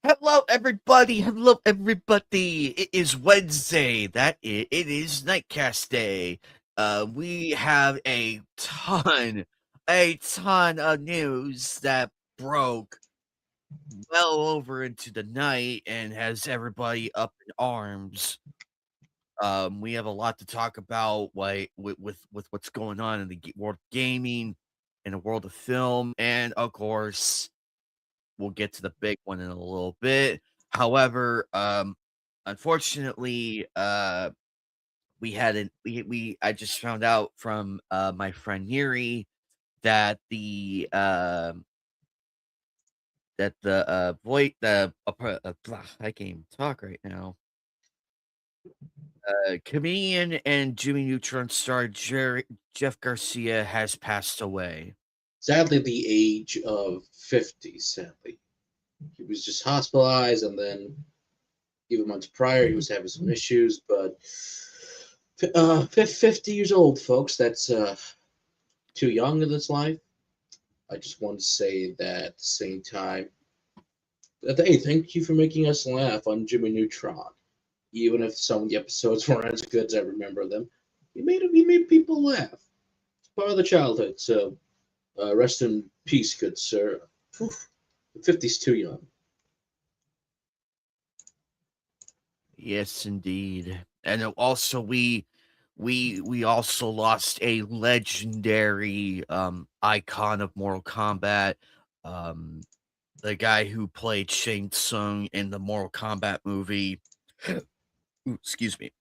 Hello, everybody. Hello, everybody. It is Wednesday. It is Knightcast Day. We have a ton of news that broke well over into the night and has everybody up in arms. We have a lot to talk about, like with what's going on in the world of gaming, in the world of film, and of course, we'll get to the big one in a little bit. However, unfortunately, we had an we I just found out from my friend Yuri that the voice I can't even talk right now. Comedian and Jimmy Neutron star Jeff Garcia has passed away. Sadly, the age of 50, sadly. He was just hospitalized, and then even months prior, he was having some issues. But 50 years old, folks, that's too young in this life. I just want to say that at the same time, that, hey, thank you for making us laugh on Jimmy Neutron. Even if some of the episodes weren't as good as I remember them, he made people laugh. It's part of the childhood. So rest in peace, good sir. Whew, 50's too young. Yes, indeed. And also we also lost a legendary icon of Mortal Kombat. Um the guy who played Shang Tsung in the Mortal Kombat movie. Ooh, excuse me.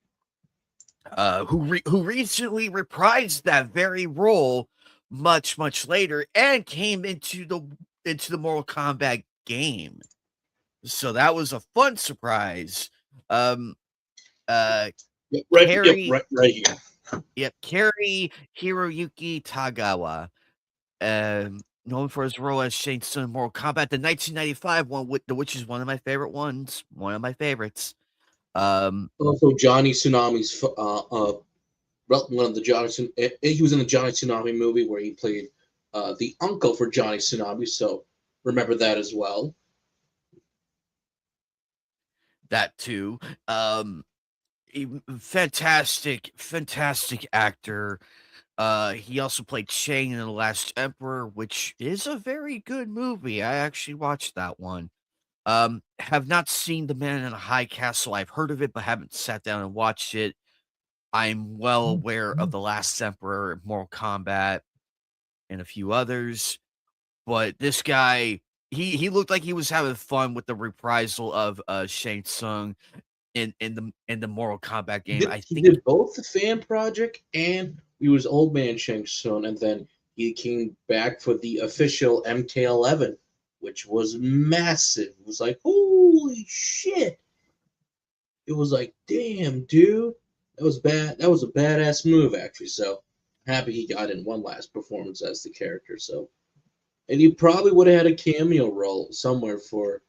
Who recently reprised that very role much later and came into the Mortal Kombat game. So that was a fun surprise. Um uh Carrie Right here. Yep, Carrie Hiroyuki Tagawa, known for his role as Shang Tsung in Mortal Kombat, the 1995 one, which is one of my favorite ones, one of my favorites. Um, Also, Johnny Tsunami's one of the he was in the Johnny Tsunami movie where he played the uncle for Johnny Tsunami. So remember that as well. that too. Um, fantastic actor. He also played Shang in The Last Emperor, which is a very good movie. I actually watched that one. Have not seen The Man in a High Castle. I've heard of it, but haven't sat down and watched it. I'm well aware of The Last Emperor, Mortal Kombat, and a few others. But this guy, he looked like he was having fun with the reprisal of Shang Tsung in the Mortal Kombat He game. did I he think did both the fan project and he was Old Man Shang Tsung, and then he came back for the official MK11, which was massive. It was like holy shit. It was like damn, dude. That was bad. That was a badass move actually. So happy he got in one last performance as the character. So and he probably would have had a cameo role somewhere for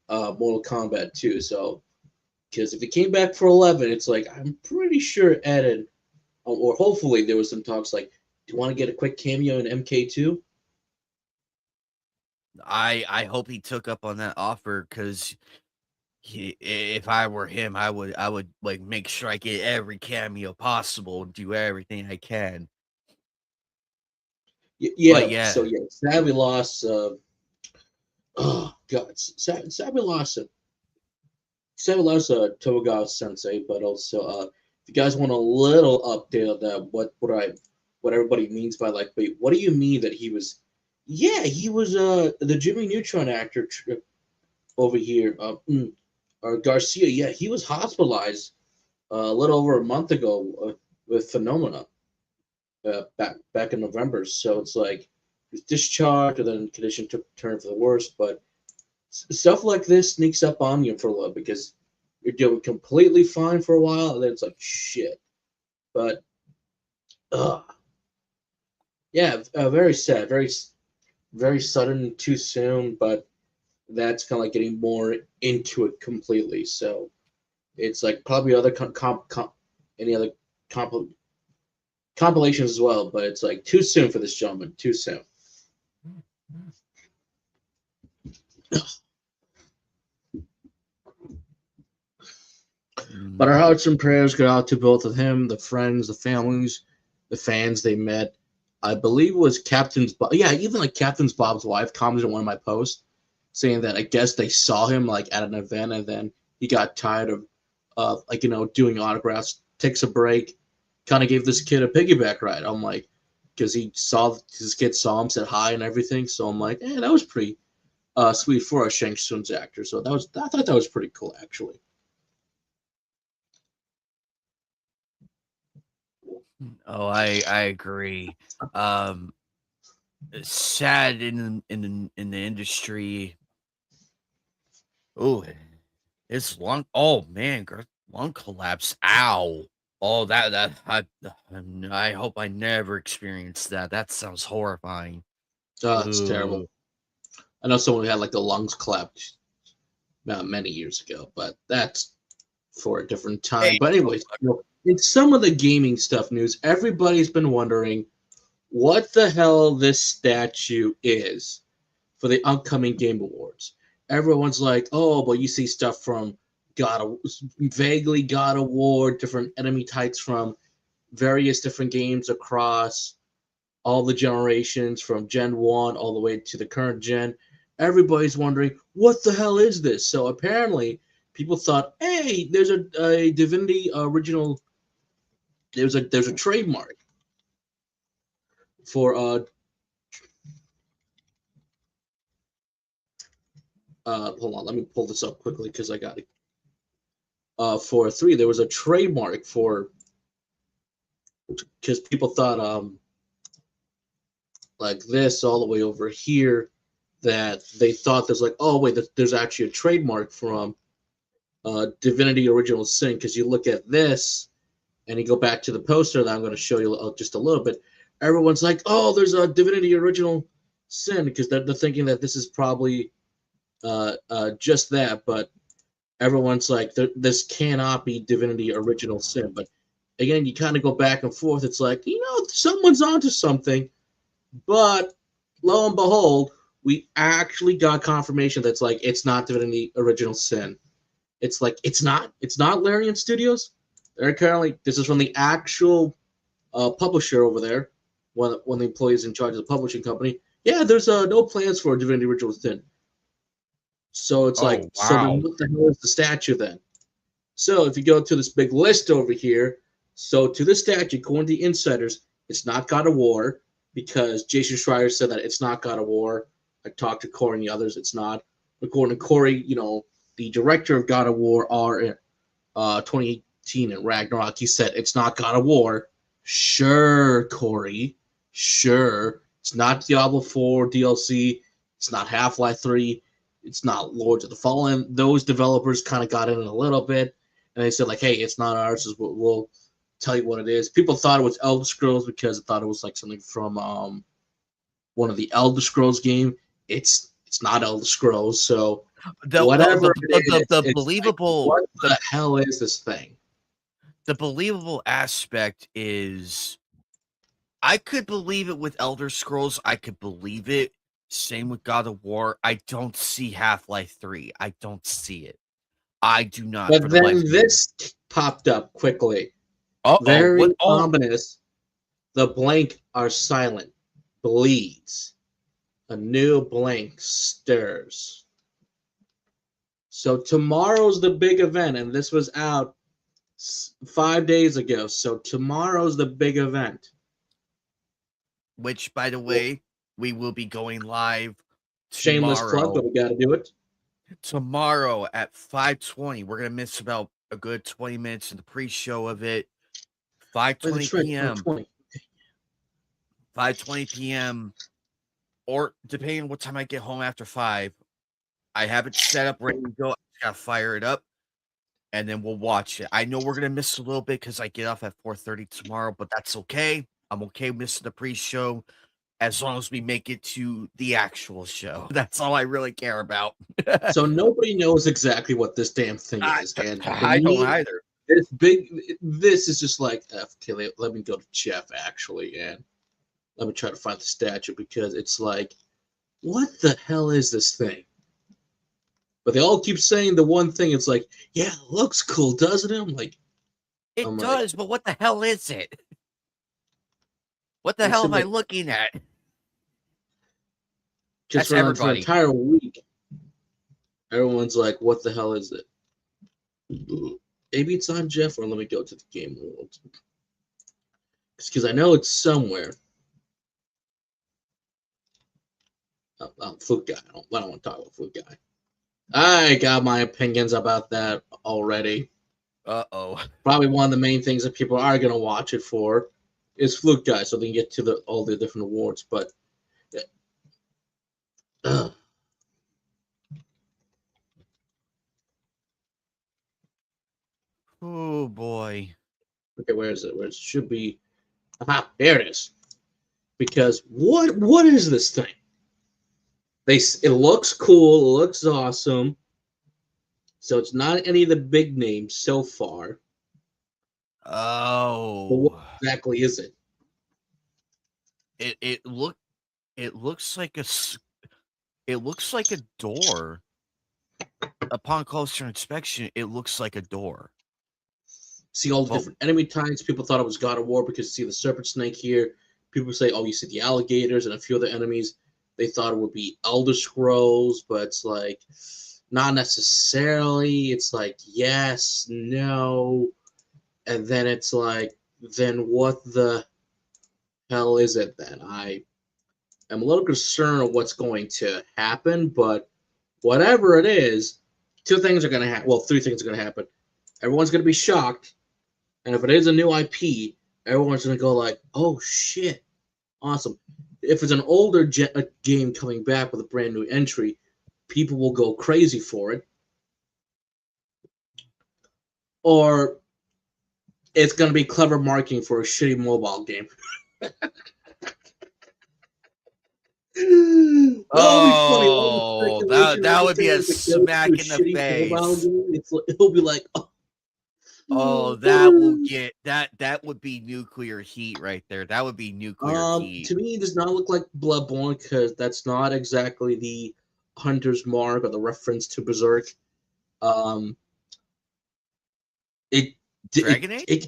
Mortal Kombat 2. So, because if he came back for 11, it's like I'm pretty sure Ed and or hopefully there was some talks like, do you want to get a quick cameo in MK2? I hope he took up on that offer because if I were him, I would like make sure I get every cameo possible, do everything I can. But Yeah. yeah, So yeah, sadly lost. Oh God, sadly lost. Sadly lost Togawa Sensei, but also if you guys want a little update of that, what everybody means by like, wait, what do you mean that he was? Yeah, he was the Jimmy Neutron actor over here. Or Garcia, yeah, he was hospitalized a little over a month ago with phenomena back in November. So it's like he was discharged, and then condition took a turn for the worse. But stuff like this sneaks up on you for a little because you're doing completely fine for a while, and then it's like shit. But yeah, very sad, very sudden, too soon. But that's kind of like getting more into it completely. So it's like probably other any other comp- compilations as well, but it's like too soon for this gentleman. Too soon. But our hearts and prayers go out to both of him, the friends, the families, the fans they met. I believe it was Captain's Bob. Yeah, even like Captain's Bob's wife commented on one of my posts saying that I guess they saw him like at an event and then he got tired of doing autographs, takes a break, kind of gave this kid a piggyback ride. I'm like, because he saw his kid saw him, said hi and everything. So I'm like, that was pretty sweet for a Shang Tsung's actor. So I thought that was pretty cool actually. Oh, I agree. Sad in the industry. Oh, it's lung. Oh man, lung collapse. Ow. Oh, I hope I never experience that. That sounds horrifying. It's terrible. Ooh. I know someone who had like the lungs collapsed many years ago, but that's for a different time. Hey, But anyways, in some of the gaming stuff news, everybody's been wondering what the hell this statue is for the upcoming Game Awards. Everyone's like, oh, but you see stuff from vaguely God of War, different enemy types from various different games across all the generations from Gen 1 all the way to the current gen. Everybody's wondering, what the hell is this? So apparently, people thought, hey, there's a Divinity original. There's a trademark for hold on, let me pull this up quickly because I got it. For 3, there was a trademark for because people thought like this all the way over here that they thought there's like, oh wait, there's actually a trademark from Divinity Original Sin, because you look at this and you go back to the poster that I'm going to show you just a little bit. Everyone's like, oh, there's a Divinity Original Sin, because they're thinking that this is probably just that, but everyone's like, this cannot be Divinity Original Sin. But again, you kind of go back and forth. It's like, someone's onto something, but lo and behold, we actually got confirmation that's like, it's not Divinity Original Sin. It's like, it's not Larian Studios. They're currently, this is from the actual publisher over there, one of the employees in charge of the publishing company. Yeah, there's no plans for Divinity Original Sin. So it's like, wow. so then what the hell is the statue then? So if you go to this big list over here, so to this statue, according to the insiders, it's not God of War, because Jason Schreier said that it's not God of War. I talked to Corey and the others, it's not. According to Corey, the director of God of War are 2018 and Ragnarok, he said it's not God of War. Sure, Corey. Sure. It's not Diablo 4 DLC. It's not Half-Life 3. It's not Lords of the Fallen. Those developers kind of got in a little bit, and they said, like, hey, it's not ours. We'll tell you what it is. People thought it was Elder Scrolls because they thought it was like something from one of the Elder Scrolls game. It's not Elder Scrolls, so whatever it is, it's believable. Like, what the hell is this thing? The believable aspect is, I could believe it with Elder Scrolls. I could believe it. Same with God of War. I don't see Half-Life 3. I don't see it. I do not. But then this popped up quickly. Very ominous. The blank are silent. Bleeds. A new blank stirs. So tomorrow's the big event, and this was out 5 days ago. So tomorrow's the big event. Which, by the way, we will be going live Shameless plug, but we got to do it. Tomorrow at 5:20. We're going to miss about a good 20 minutes in the pre-show of it. 5:20 p.m. 5:20 p.m. Or depending on what time I get home after 5. I have it set up, ready to go. I just got to fire it up, and then we'll watch it. I know we're going to miss a little bit because I get off at 4:30 tomorrow, but that's okay. I'm okay missing the pre-show as long as we make it to the actual show. That's all I really care about. So nobody knows exactly what this damn thing is. And I don't either. This is just like, okay, let me go to Jeff, actually, and let me try to find the statue, because it's like, what the hell is this thing? But they all keep saying the one thing. It's like, yeah, it looks cool, doesn't it? I'm like, It I'm like, does, but what the hell is it? What the it hell seemed am I like looking at? just That's for an everybody. entire week, everyone's like, what the hell is it? Maybe it's on Jeff, or let me go to the game world. Because I know it's somewhere. Foot guy. I don't want to talk about Foot guy. I got my opinions about that already. Uh-oh. Probably one of the main things that people are going to watch it for is Fluke Guy, so they can get to all the different awards. But Oh, boy. okay, where is it? Where it should be? Aha, there it is. Because what is this thing? It looks cool. It looks awesome. So it's not any of the big names so far. But what Oh. exactly is it? It it look it looks like it looks like a door. Upon closer inspection, it looks like a door. See all the But different enemy types. People thought it was God of War because you see the serpent snake here. People say, oh, you see the alligators and a few other enemies. They thought it would be Elder Scrolls, but it's like not necessarily. It's like yes, no, and then it's like, then what the hell is it then? I am a little concerned of what's going to happen, but whatever it is, two things are going to happen. Well, three things are going to happen. Everyone's going to be shocked. And if it is a new IP, everyone's gonna go like, "Oh shit, awesome!" If it's an older game coming back with a brand new entry, people will go crazy for it. Or it's gonna be clever marketing for a shitty mobile game. That'll be funny. All the oh, speculation and that would be everything a is like they'll do a smack in the shitty mobile face. game. It'll be like, Oh, that will oh. get that would be nuclear heat right there. That would be nuclear heat. To me, it does not look like Bloodborne because that's not exactly the Hunter's Mark or the reference to Berserk. Um, it, Dragon Age?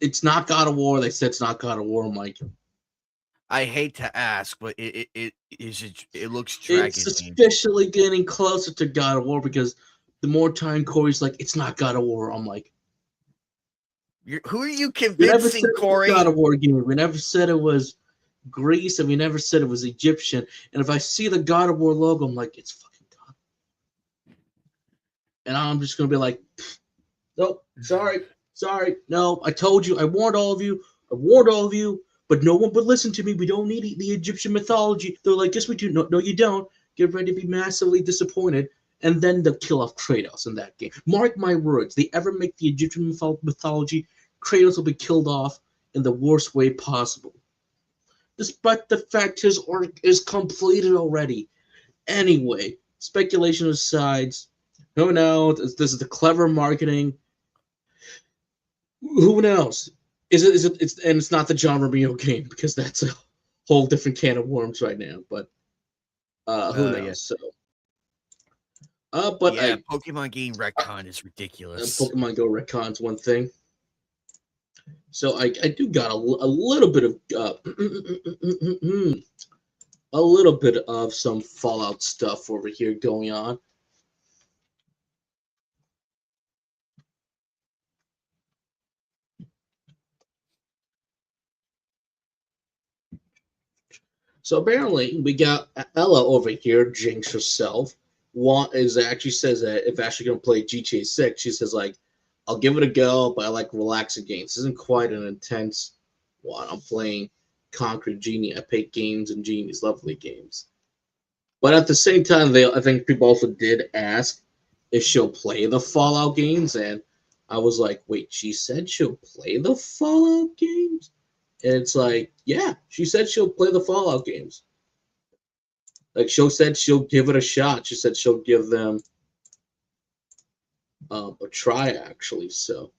it's not God of War. They said it's not God of War, Mike. I hate to ask, but it looks It's Dragon Age. officially getting closer to God of War because the more time Corey's like, it's not God of War. I'm like, Who are you we never said convincing, it was God Corey? of War game. We never said it was Greece, and we never said it was Egyptian. And if I see the God of War logo, I'm like, it's fucking God. And I'm just gonna be like, nope, sorry, no, I told you, I warned all of you, but no one would listen to me. We don't need the Egyptian mythology. They're like, yes, we do. No, you don't. Get ready to be massively disappointed. And then they'll kill off Kratos in that game. Mark my words, they ever make the Egyptian mythology, Kratos will be killed off in the worst way possible. Despite the fact his arc is completed already. Anyway, speculation aside, who knows? This is the clever marketing. Who knows? It's not the John Romeo game because that's a whole different can of worms right now. But who Yeah. knows? So, but Yeah, Pokemon game retcon is ridiculous. Pokemon Go retcons one thing. So I do got a little bit of a little bit of some Fallout stuff over here going on. So apparently we got Ella over here, Jinx herself. Is actually says that if actually gonna play GTA 6, she says like, I'll give it a go, but I like relaxing games. This isn't quite an intense one. I'm playing Concrete Genie, Epic Games, and Genie's lovely games. But at the same time, I think people also did ask if she'll play the Fallout games, and I was like, wait, she said she'll play the Fallout games? And it's like, yeah, she said she'll play the Fallout games. Like, she said she'll give it a shot. She said she'll give them a try, actually. So,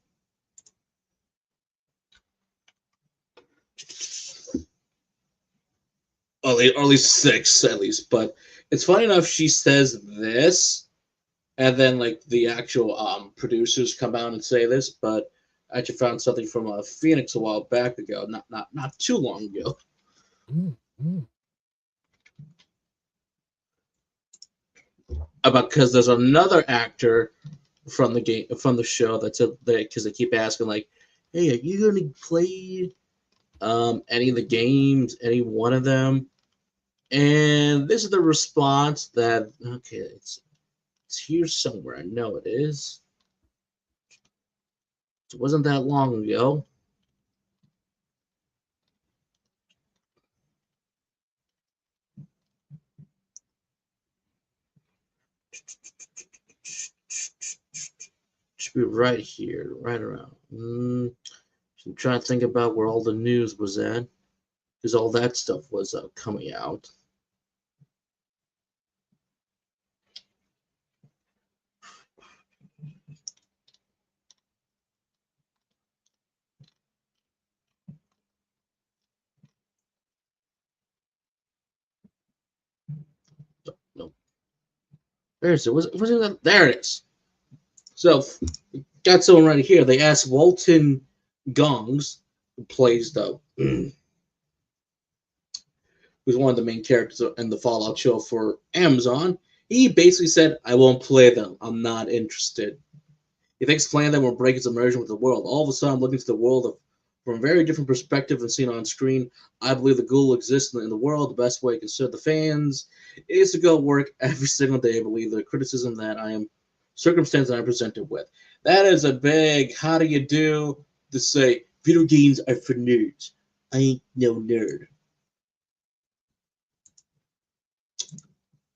or at least 6, at least. But it's funny enough, she says this, and then like the actual producers come out and say this. But I actually found something from Phoenix a while back ago, not too long ago. About because there's another actor from the show that's because they keep asking like, "Hey, are you gonna play any of the games, any one of them?" And this is the response that okay, it's here somewhere. I know it is. It wasn't that long ago. Should be right here, right around. I'm trying to think about where all the news was at, because all that stuff was coming out. No, where is it? Was it that? There it is. So, got someone right here. They asked Walton Gongs, who plays who's one of the main characters in the Fallout show for Amazon. He basically said, "I won't play them. I'm not interested." He thinks playing them will break its immersion with the world. All of a sudden, I'm looking to the world from a very different perspective than seen on screen. I believe the ghoul exists in the world. The best way to serve the fans is to go work every single day. I believe the criticism that I am circumstance that I'm presented with. That is a big how do you do to say video games are for nerds. I ain't no nerd.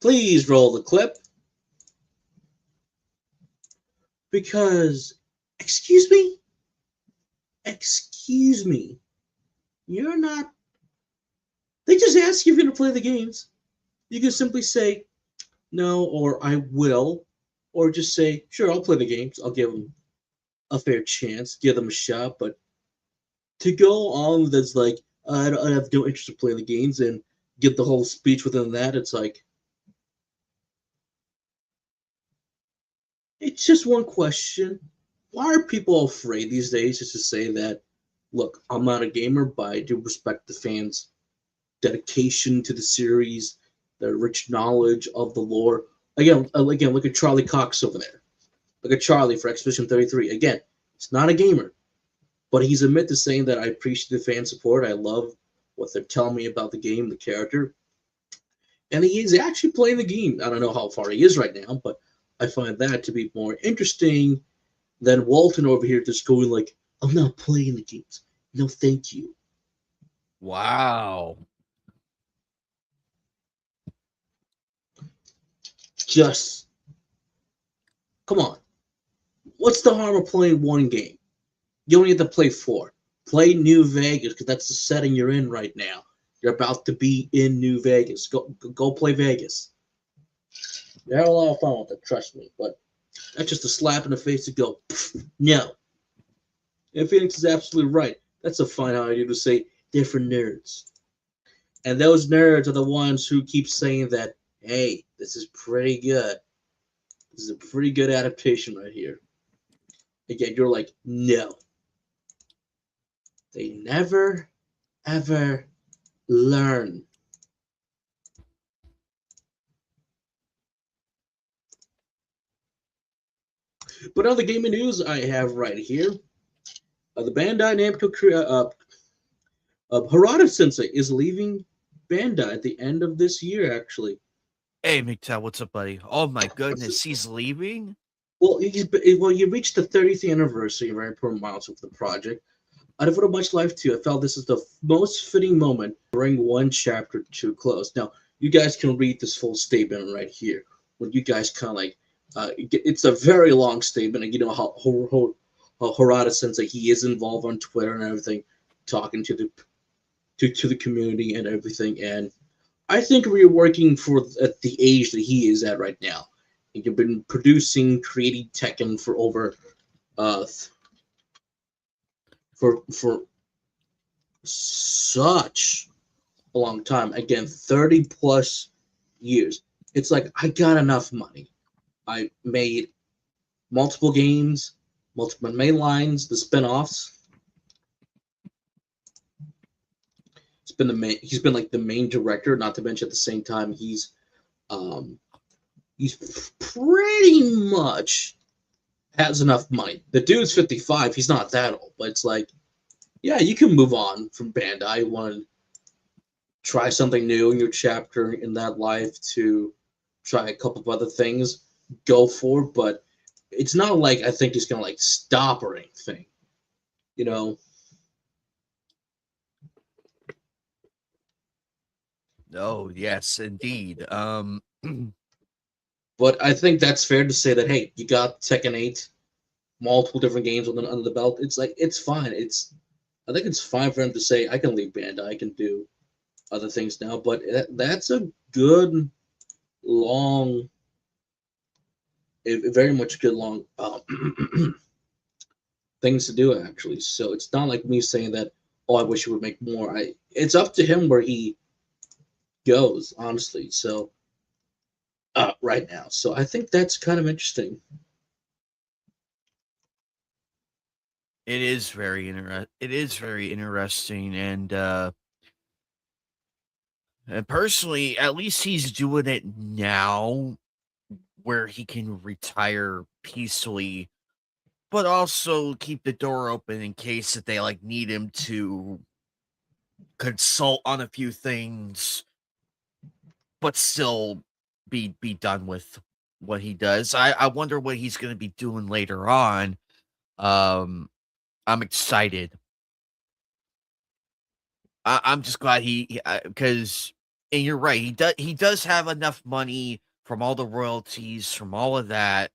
Please roll the clip. Because, excuse me? Excuse me. You're not. They just ask you if you're going to play the games. You can simply say no or I will, or just say, sure, I'll play the games. I'll give them a fair chance, give them a shot. But to go on that's like, I have no interest in playing the games and get the whole speech within that, it's like, it's just one question. Why are people afraid these days just to say that, look, I'm not a gamer, but I do respect the fans' dedication to the series, their rich knowledge of the lore. Again, look at Charlie Cox over there. Look at Charlie for Expedition 33. Again, he's not a gamer, but he's admitted to saying that I appreciate the fan support. I love what they're telling me about the game, the character. And he is actually playing the game. I don't know how far he is right now, but I find that to be more interesting than Walton over here just going like, I'm not playing the games. No, thank you. Wow. Just, come on. What's the harm of playing one game? You only have to play 4. Play New Vegas, because that's the setting you're in right now. You're about to be in New Vegas. Go play Vegas. You have a lot of fun with it, trust me. But that's just a slap in the face to go, no. And Phoenix is absolutely right. That's a fine idea to say they're for nerds. And those nerds are the ones who keep saying that, hey, this is pretty good. This is a pretty good adaptation right here. Again, you're like, no. They never, ever learn. But other gaming news I have right here. The Bandai Namco Harada Sensei is leaving Bandai at the end of this year, actually. Hey, McTell, what's up, buddy? Oh my goodness, he's leaving? Well, you reached the 30th anniversary, very important milestone for the project. I devoted much life to. I felt this is the most fitting moment to bring one chapter to a close. Now, you guys can read this full statement right here. When you guys kind of like, it's a very long statement, and you know how Harada Sensei he is involved on Twitter and everything, talking to the community and everything. And I think we're working at the age that he is at right now. You've been producing, creating Tekken for over for such a long time. Again, 30 plus years. It's like I got enough money. I made multiple games. multiple main lines, the spin-offs. He's been like the main director, not to mention at the same time um he's pretty much has enough money. The dude's 55, he's not that old, but it's like, yeah, you can move on from Bandai, want to try something new, new chapter in that life, to try a couple of other things, go for it, but it's not like I think he's gonna like stop or anything, you know. Oh, yes, indeed. But I think that's fair to say that, hey, you got Tekken 8, multiple different games under the belt. It's like, it's fine. I think it's fine for him to say, I can leave Bandai, I can do other things now. But that's a good long, a very much good long things to do actually. So it's not like me saying that, oh, I wish he would make more. It's up to him where he goes, honestly. So right now, so I think that's kind of interesting. It is very interesting, and personally, at least he's doing it now where he can retire peacefully, but also keep the door open in case that they like need him to consult on a few things, but still be done with what he does. I wonder what he's going to be doing later on. Um, I'm excited. I'm just glad because, and you're right. He does have enough money from all the royalties from all of that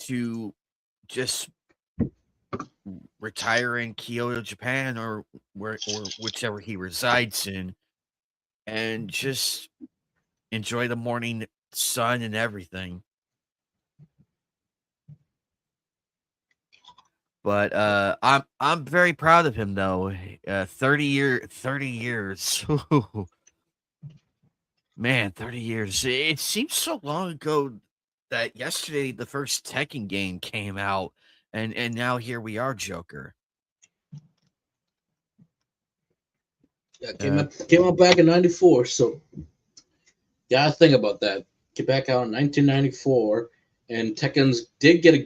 to just retire in Kyoto, Japan, or whichever he resides in, and just enjoy the morning sun and everything. But I'm very proud of him though. 30 years. Man, 30 years. It seems so long ago that yesterday the first Tekken game came out, and now here we are, Joker. Yeah, Uh, came out back in '94, so gotta think about that. Get back out in 1994, and Tekken's did get a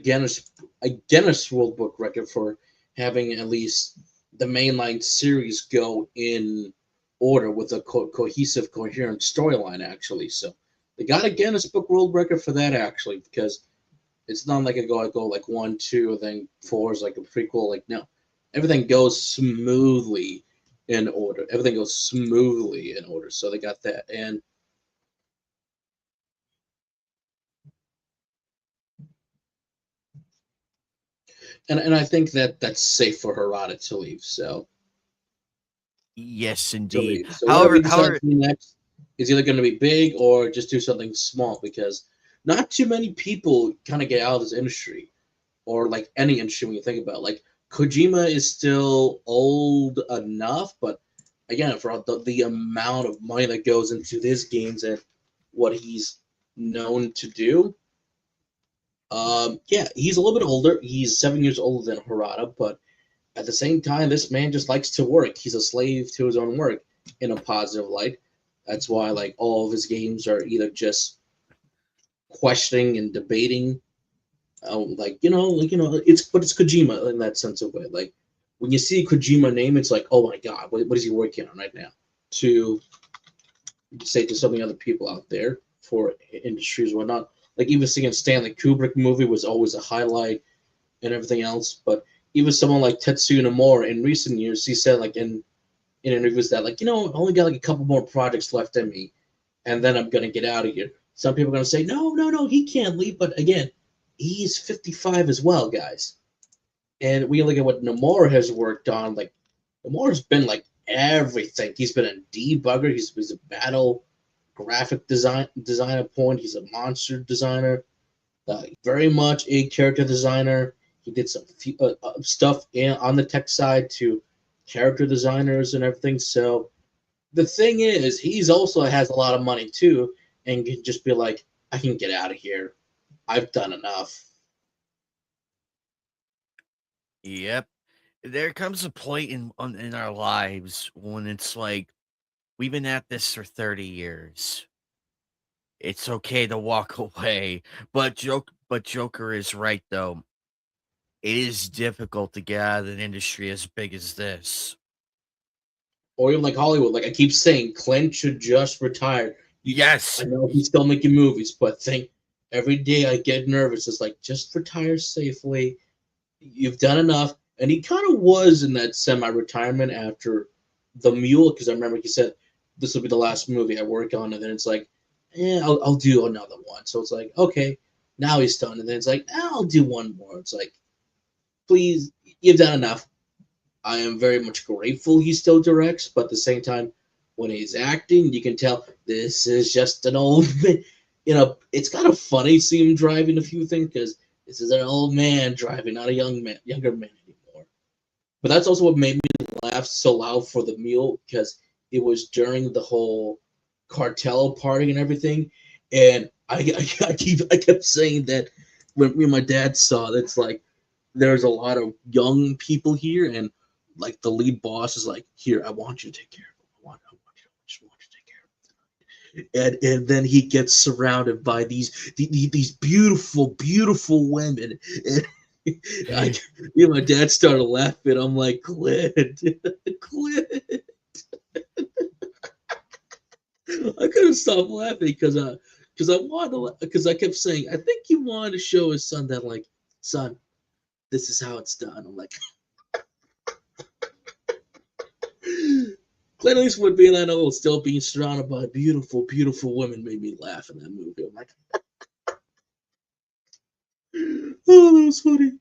Guinness World Book record for having at least the mainline series go in order with a cohesive, coherent storyline. Actually, so they got a Guinness Book World Record for that actually, because it's not like I go like 1, 2, and then 4 is like a prequel. Like, no, everything goes smoothly in order. Everything goes smoothly in order. So they got that, and I think that that's safe for Harada to leave. yes, To indeed. leave. So whatever he decides However, to do next is either going to be big or just do something small, because not too many people kind of get out of this industry, or like any industry when you think about it. Like Kojima is still old enough, but again, for the amount of money that goes into his games and what he's known to do, yeah, he's a little bit older. He's 7 years older than Harada, but at the same time, this man just likes to work. He's a slave to his own work in a positive light. That's why like all of his games are either just questioning and debating. It's Kojima in that sense of way. Like when you see a Kojima name, it's like, oh my god, what is he working on right now? To say to so many other people out there for industries or whatnot. Like even seeing a Stanley Kubrick movie was always a highlight and everything else. But even someone like Tetsuya Nomura in recent years, he said like in interviews that like, I only got like a couple more projects left in me, and then I'm gonna get out of here. Some people are gonna say, no, no, no, he can't leave. But again, he's 55 as well, guys. And we look at what Nomura has worked on. Like Nomura's been like everything. He's been a debugger. He's a battle graphic designer point. He's a monster designer. Very much a character designer. He did some stuff on the tech side to character designers and everything. So the thing is, he's also has a lot of money too, and can just be like, I can get out of here. I've done enough. Yep. There comes a point in our lives when it's like we've been at this for 30 years. It's okay to walk away. But Joker is right though. It is difficult to get out of an industry as big as this. Or even like Hollywood. Like I keep saying, Clint should just retire. I Yes. know he's still making movies, but think every day I get nervous. It's like just retire safely. You've done enough. And he kind of was in that semi-retirement after The Mule, because I remember he said this will be the last movie I work on, and then it's like, I'll do another one. So it's like, okay, now he's done, and then it's like, I'll do one more. It's like, please, you've done enough. I am very much grateful he still directs, but at the same time, when he's acting, you can tell this is just an old man. It's kind of funny seeing him driving a few things because this is an old man driving, not a younger man anymore. But that's also what made me laugh so loud for the meal because it was during the whole cartel party and everything, and I kept saying that when me and my dad saw it, it's like there's a lot of young people here, and like the lead boss is like, "Here, I want you to take care of him. I just want you to take care of him." And then he gets surrounded by these beautiful women. And me and my dad started laughing. I'm like, Clint, Clint. I couldn't stop laughing because I kept saying, I think he wanted to show his son that like, son, this is how it's done. I'm like, Clint Eastwood being that old, still being surrounded by beautiful women made me laugh in that movie. I'm like, oh, that was funny.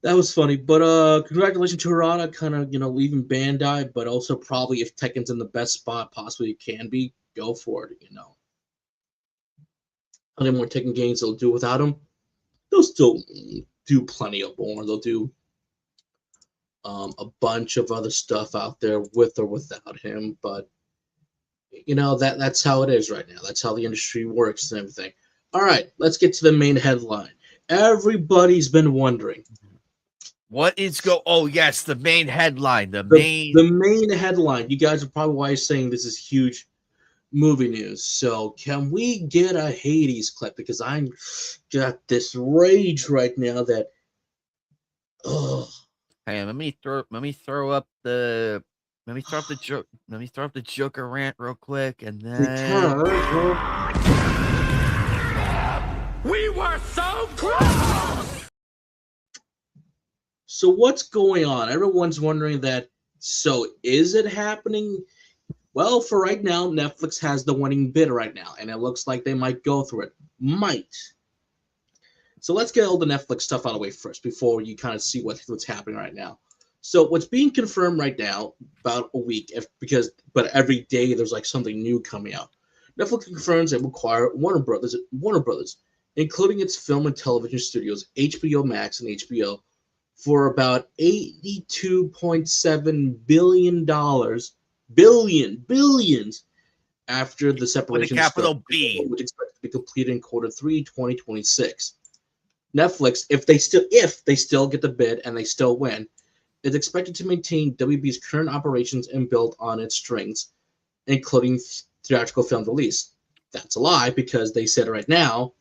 That was funny. But congratulations to Harada, kind of leaving Bandai, but also probably if Tekken's in the best spot possibly it can be, go for it. How many more Tekken games they'll do without him? They'll still do plenty of more. They'll do a bunch of other stuff out there with or without him, but that's how it is right now. That's how the industry works and everything. All right, let's get to the main headline. Everybody's been wondering. What is go? Oh yes, the main headline. The The main headline. You guys are probably why saying this is huge movie news. So can we get a Hades clip? Because I'm got this rage right now that Hey, let me throw up the joke. Let me throw up the Joker rant real quick, and then we were so close. So what's going on? Everyone's wondering that. So is it happening? Well, for right now, Netflix has the winning bid right now, and it looks like they might go through it. Might. So let's get all the Netflix stuff out of the way first before you kind of see what's happening right now. So what's being confirmed right now, about a week, but every day there's like something new coming out. Netflix confirms it will acquire Warner Brothers, including its film and television studios, HBO Max and HBO, for about $82.7 billion, billions, after the separation with a capital B, which is expected to be completed in Q3 2026. Netflix, if they still get the bid and they still win, is expected to maintain WB's current operations and build on its strengths, including theatrical film release. That's a lie because they said right now,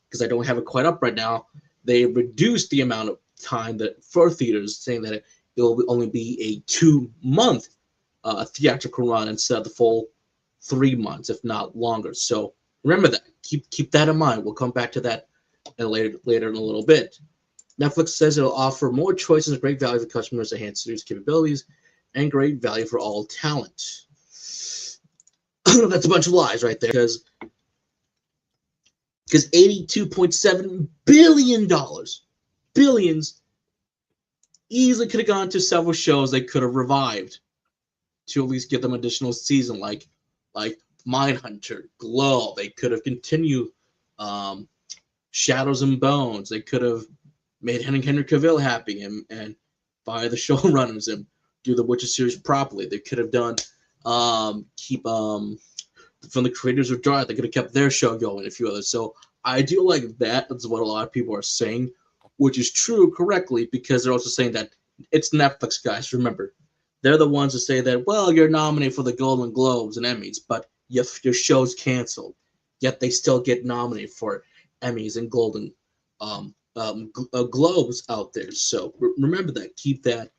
because I don't have it quite up right now, they reduced the amount of time that for theaters, saying that it will only be a 2-month theatrical run instead of the full 3 months, if not longer. So remember that. Keep that in mind. We'll come back to that later in a little bit. Netflix says it'll offer more choices and great value for customers, enhanced series capabilities, and great value for all talent. That's a bunch of lies right there, because $82.7 billion, billions, easily could have gone to several shows they could have revived to at least give them additional season, like Mindhunter, Glow. They could have continued Shadows and Bones. They could have made Henry Cavill happy and fire the showrunners and do the Witcher series properly. They could have done keep from the creators of Dark. They could have kept their show going, a few others. So I do like that. That's what a lot of people are saying. which is true correctly because they're also saying that it's Netflix, guys. Remember, they're the ones that say that, well, you're nominated for the Golden Globes and Emmys, but your show's canceled. Yet they still get nominated for Emmys and Golden Globes out there. So remember that. Keep that.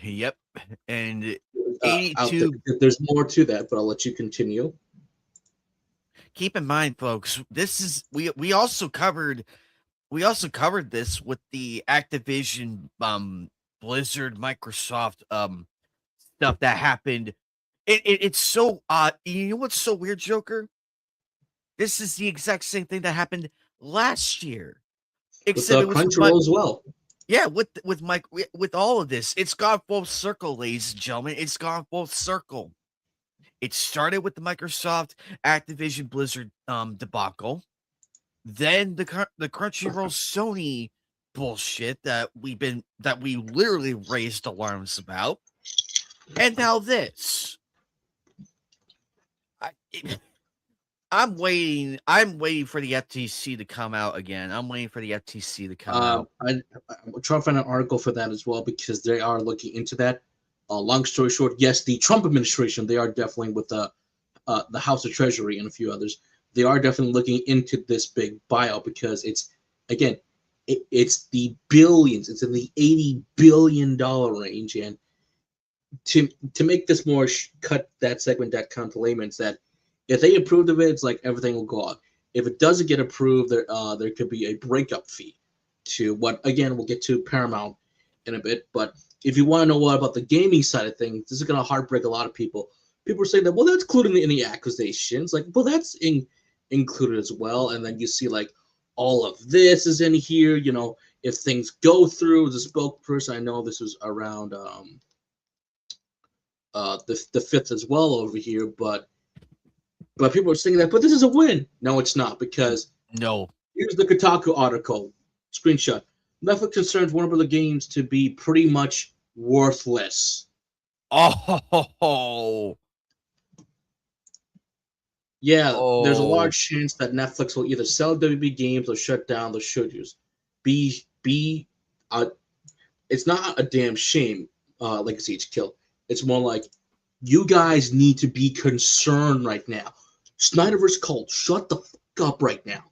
Yep. And Out 82. there. There's more to that, but I'll let you continue. Keep in mind, folks, this is we also covered this with the Activision Blizzard Microsoft stuff that happened. It's so odd. You know what's so weird, Joker? This is the exact same thing that happened last year. Except it was Crunchyroll as well. Yeah, with Mike, with all of this, it's gone full circle, ladies and gentlemen. It's gone full circle. It started with the Microsoft Activision Blizzard debacle. Then the Crunchyroll Sony bullshit that we literally raised alarms about. And now this. I'm waiting for the FTC to come out again. I'm waiting for the FTC to come out. I'm trying to find an article for that as well because they are looking into that. Long story short, yes, the Trump administration, they are definitely with the House of Treasury and a few others. They are definitely looking into this big buyout because it's the billions. It's in the $80 billion range, and to make this more cut that segment that come to layman's that if they approved of it, it's like everything will go up. If it doesn't get approved, there could be a breakup fee to what again we'll get to Paramount in a bit, but if you want to know what about the gaming side of things, this is going to heartbreak a lot of people. People are saying that, well, that's included in the accusations. Like, well, that's included as well. And then you see, like, all of this is in here. You know, if things go through as a spokesperson, I know this was around the 5th as well over here. But people are saying that, but this is a win. No, it's not because no. Here's the Kotaku article, screenshot. Netflix concerns Warner Bros. Games to be pretty much worthless. Oh. Yeah, there's a large chance that Netflix will either sell WB Games or shut down the studios. It's not a damn shame, Legacy H Kill. It's more like, you guys need to be concerned right now. Snyderverse cult, shut the fuck up right now.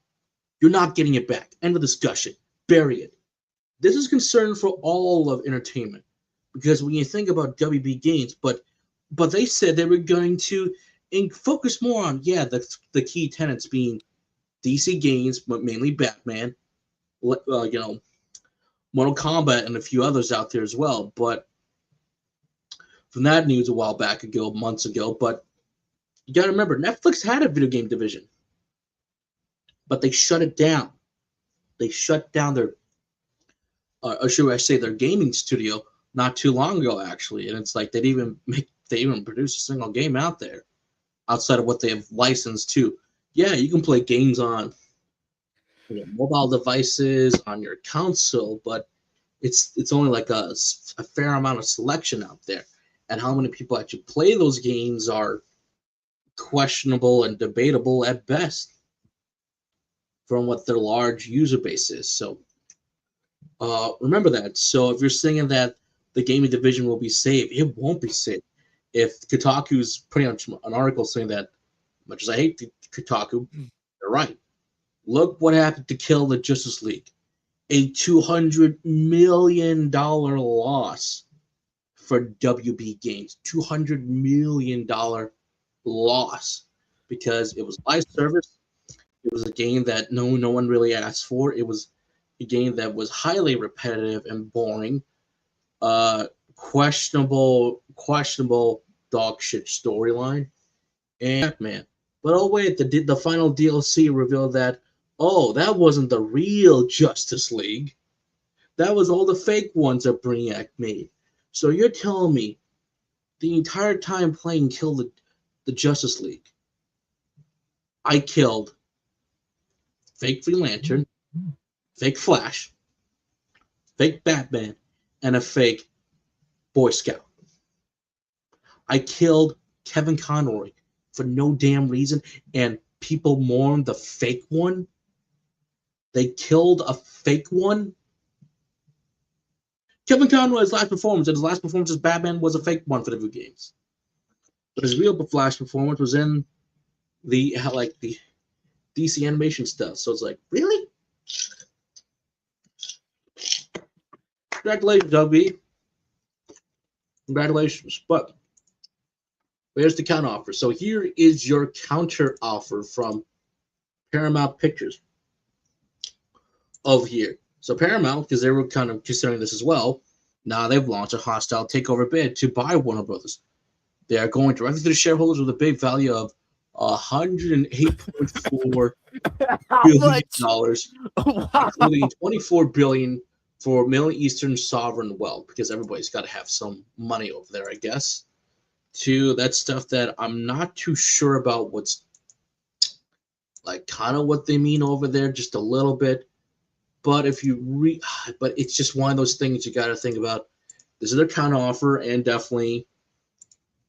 You're not getting it back. End of discussion. Bury it. This is concern for all of entertainment. Because when you think about WB Games, but they said they were going to focus more on, the key tenants being DC Games, but mainly Batman, Mortal Kombat, and a few others out there as well. But from that news a while back ago, months ago, but you got to remember, Netflix had a video game division, but they shut it down. They shut down their, or should I say, their gaming studio not too long ago, actually. And it's like they didn't even produce a single game out there outside of what they have licensed to. Yeah, you can play games on mobile devices, on your console, but it's only like a fair amount of selection out there. And how many people actually play those games are questionable and debatable at best from what their large user base is. So remember that. So if you're saying that the gaming division will be safe, it won't be safe. If Kotaku's putting out an article saying that, much as I hate Kotaku, they're right. Look what happened to kill the Justice League. A $200 million loss for WB Games. $200 million loss because it was live service. It was a game that no one really asked for. It was a game that was highly repetitive and boring. Questionable dog shit storyline. And man, but oh wait, the final DLC revealed that that wasn't the real Justice League. That was all the fake ones that Brainiac made. So you're telling me the entire time playing Kill the Justice League, I killed fake Green Lantern, fake Flash, fake Batman, and a fake Boy Scout. I killed Kevin Conroy for no damn reason, and people mourn the fake one. They killed a fake one. Kevin Conroy's last performance, and his last performance as Batman was a fake one for the video games. But his real Flash performance was in the DC animation stuff. So it's like, really? Congratulations, LB. Congratulations. But where's the counter offer? So here is your counter offer from Paramount Pictures over here. So Paramount, because they were kind of considering this as well, now they've launched a hostile takeover bid to buy Warner Brothers. They are going directly to the shareholders with a big value of $108.4 billion, including $24 billion for Middle Eastern sovereign wealth, because everybody's got to have some money over there, I guess. To that stuff that I'm not too sure about what's like kind of what they mean over there, just a little bit. But if you but it's just one of those things you got to think about. This is their counter offer, and definitely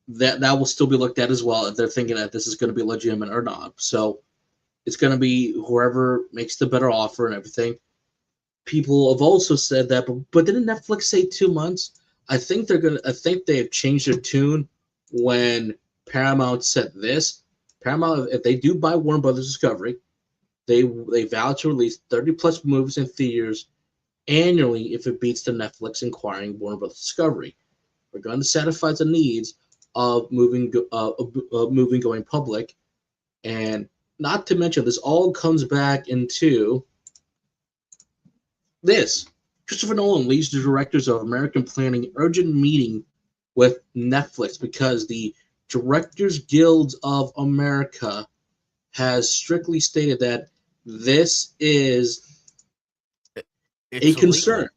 that will still be looked at as well if they're thinking that this is going to be legitimate or not. So it's going to be whoever makes the better offer and everything. People have also said that, but didn't Netflix say 2 months? I think they've changed their tune when Paramount said this. Paramount, if they do buy Warner Brothers Discovery, they vow to release 30+ movies in theaters annually if it beats the Netflix acquiring Warner Brothers Discovery. We're going to satisfy the needs of moving going public, and not to mention this all comes back into this. Christopher Nolan leads the directors of American planning urgent meeting with Netflix because the Directors Guild of America has strictly stated that this is a concern.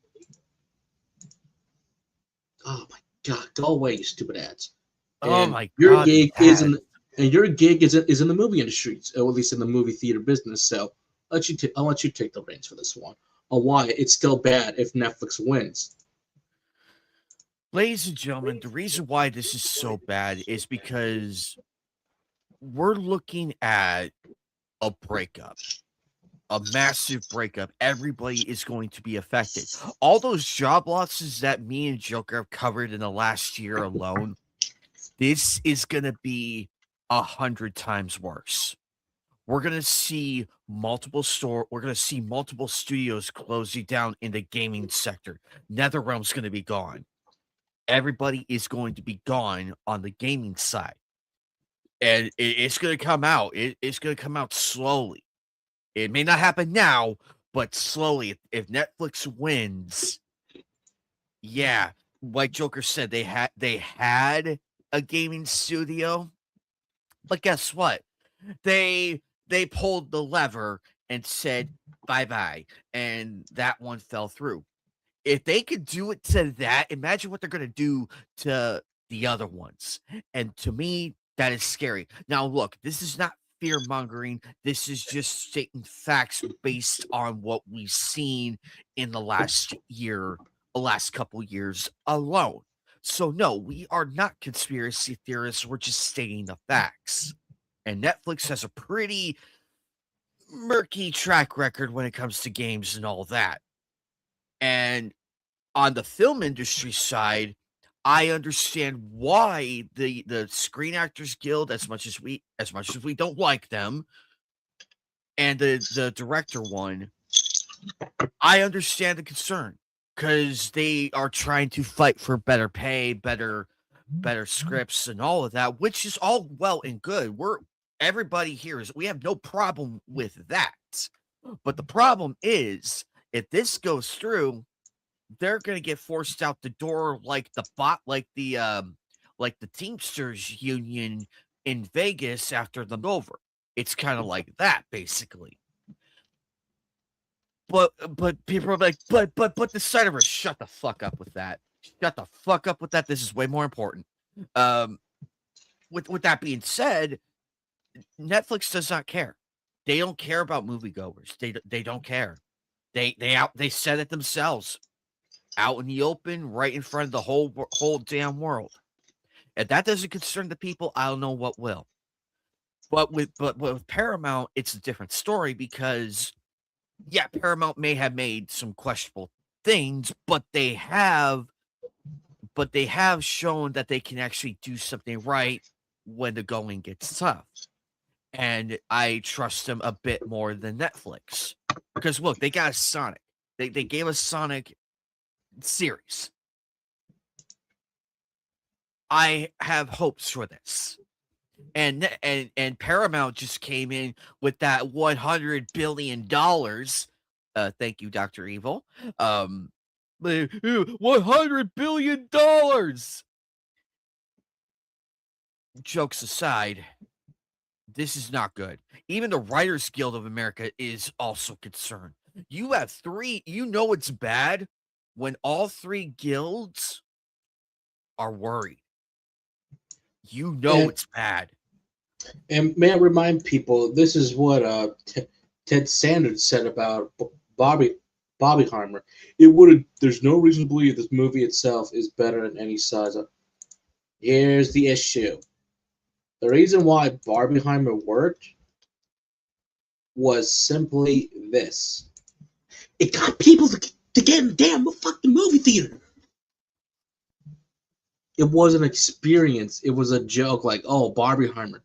Oh my God! Go away, you stupid ads! Oh my your God! Gig is in the movie industry, or at least in the movie theater business. So I'll let you take the reins for this one on why it's still bad if Netflix wins. Ladies and gentlemen, the reason why this is so bad is because we're looking at a breakup, a massive breakup. Everybody is going to be affected. All those job losses that me and Joker have covered in the last year alone, this is going to be 100 times worse. We're going to see multiple studios closing down in the gaming sector. NetherRealm's going to be gone. Everybody is going to be gone on the gaming side. And it's going to come out. It's going to come out slowly. It may not happen now, but slowly. If Netflix wins, yeah, like Joker said, they had a gaming studio, but guess what? They pulled the lever and said bye-bye, and that one fell through. If they could do it to that, imagine what they're going to do to the other ones. And to me, that is scary. Now, look, this is not fear-mongering. This is just stating facts based on what we've seen in the last couple years alone. So, no, we are not conspiracy theorists. We're just stating the facts. And Netflix has a pretty murky track record when it comes to games and all that. And on the film industry side, I understand why the Screen Actors Guild, as much as we don't like them, and the director one, I understand the concern because they are trying to fight for better pay, better scripts, and all of that, which is all well and good. Everybody here we have no problem with that. But the problem is, if this goes through, they're going to get forced out the door like the Teamsters union in Vegas after the over. It's kind of like that, basically. But people are like, but the Ciderverse, shut the fuck up with that. Shut the fuck up with that. This is way more important. With that being said, Netflix does not care. They don't care about moviegoers. They don't care. They said it themselves. Out in the open, right in front of the whole damn world. If that doesn't concern the people, I don't know what will. But with Paramount, it's a different story because yeah, Paramount may have made some questionable things, but they have shown that they can actually do something right when the going gets tough. And I trust them a bit more than Netflix. Because look, they got a Sonic. They gave us Sonic series. I have hopes for this. And Paramount just came in with that $100 billion. Thank you, Dr. Evil. $100 billion. Jokes aside, this is not good. Even the Writers Guild of America is also concerned. You have three, it's bad when all three guilds are worried. And, It's bad. and may I remind people, this is what Ted Sanders said about Bobby Harmer. There's no reason to believe this movie itself is better than any size. Here's the issue. The reason why Barbieheimer worked was simply this. It got people to get in the damn fucking movie theater. It was an experience. It was a joke like, oh, Barbieheimer.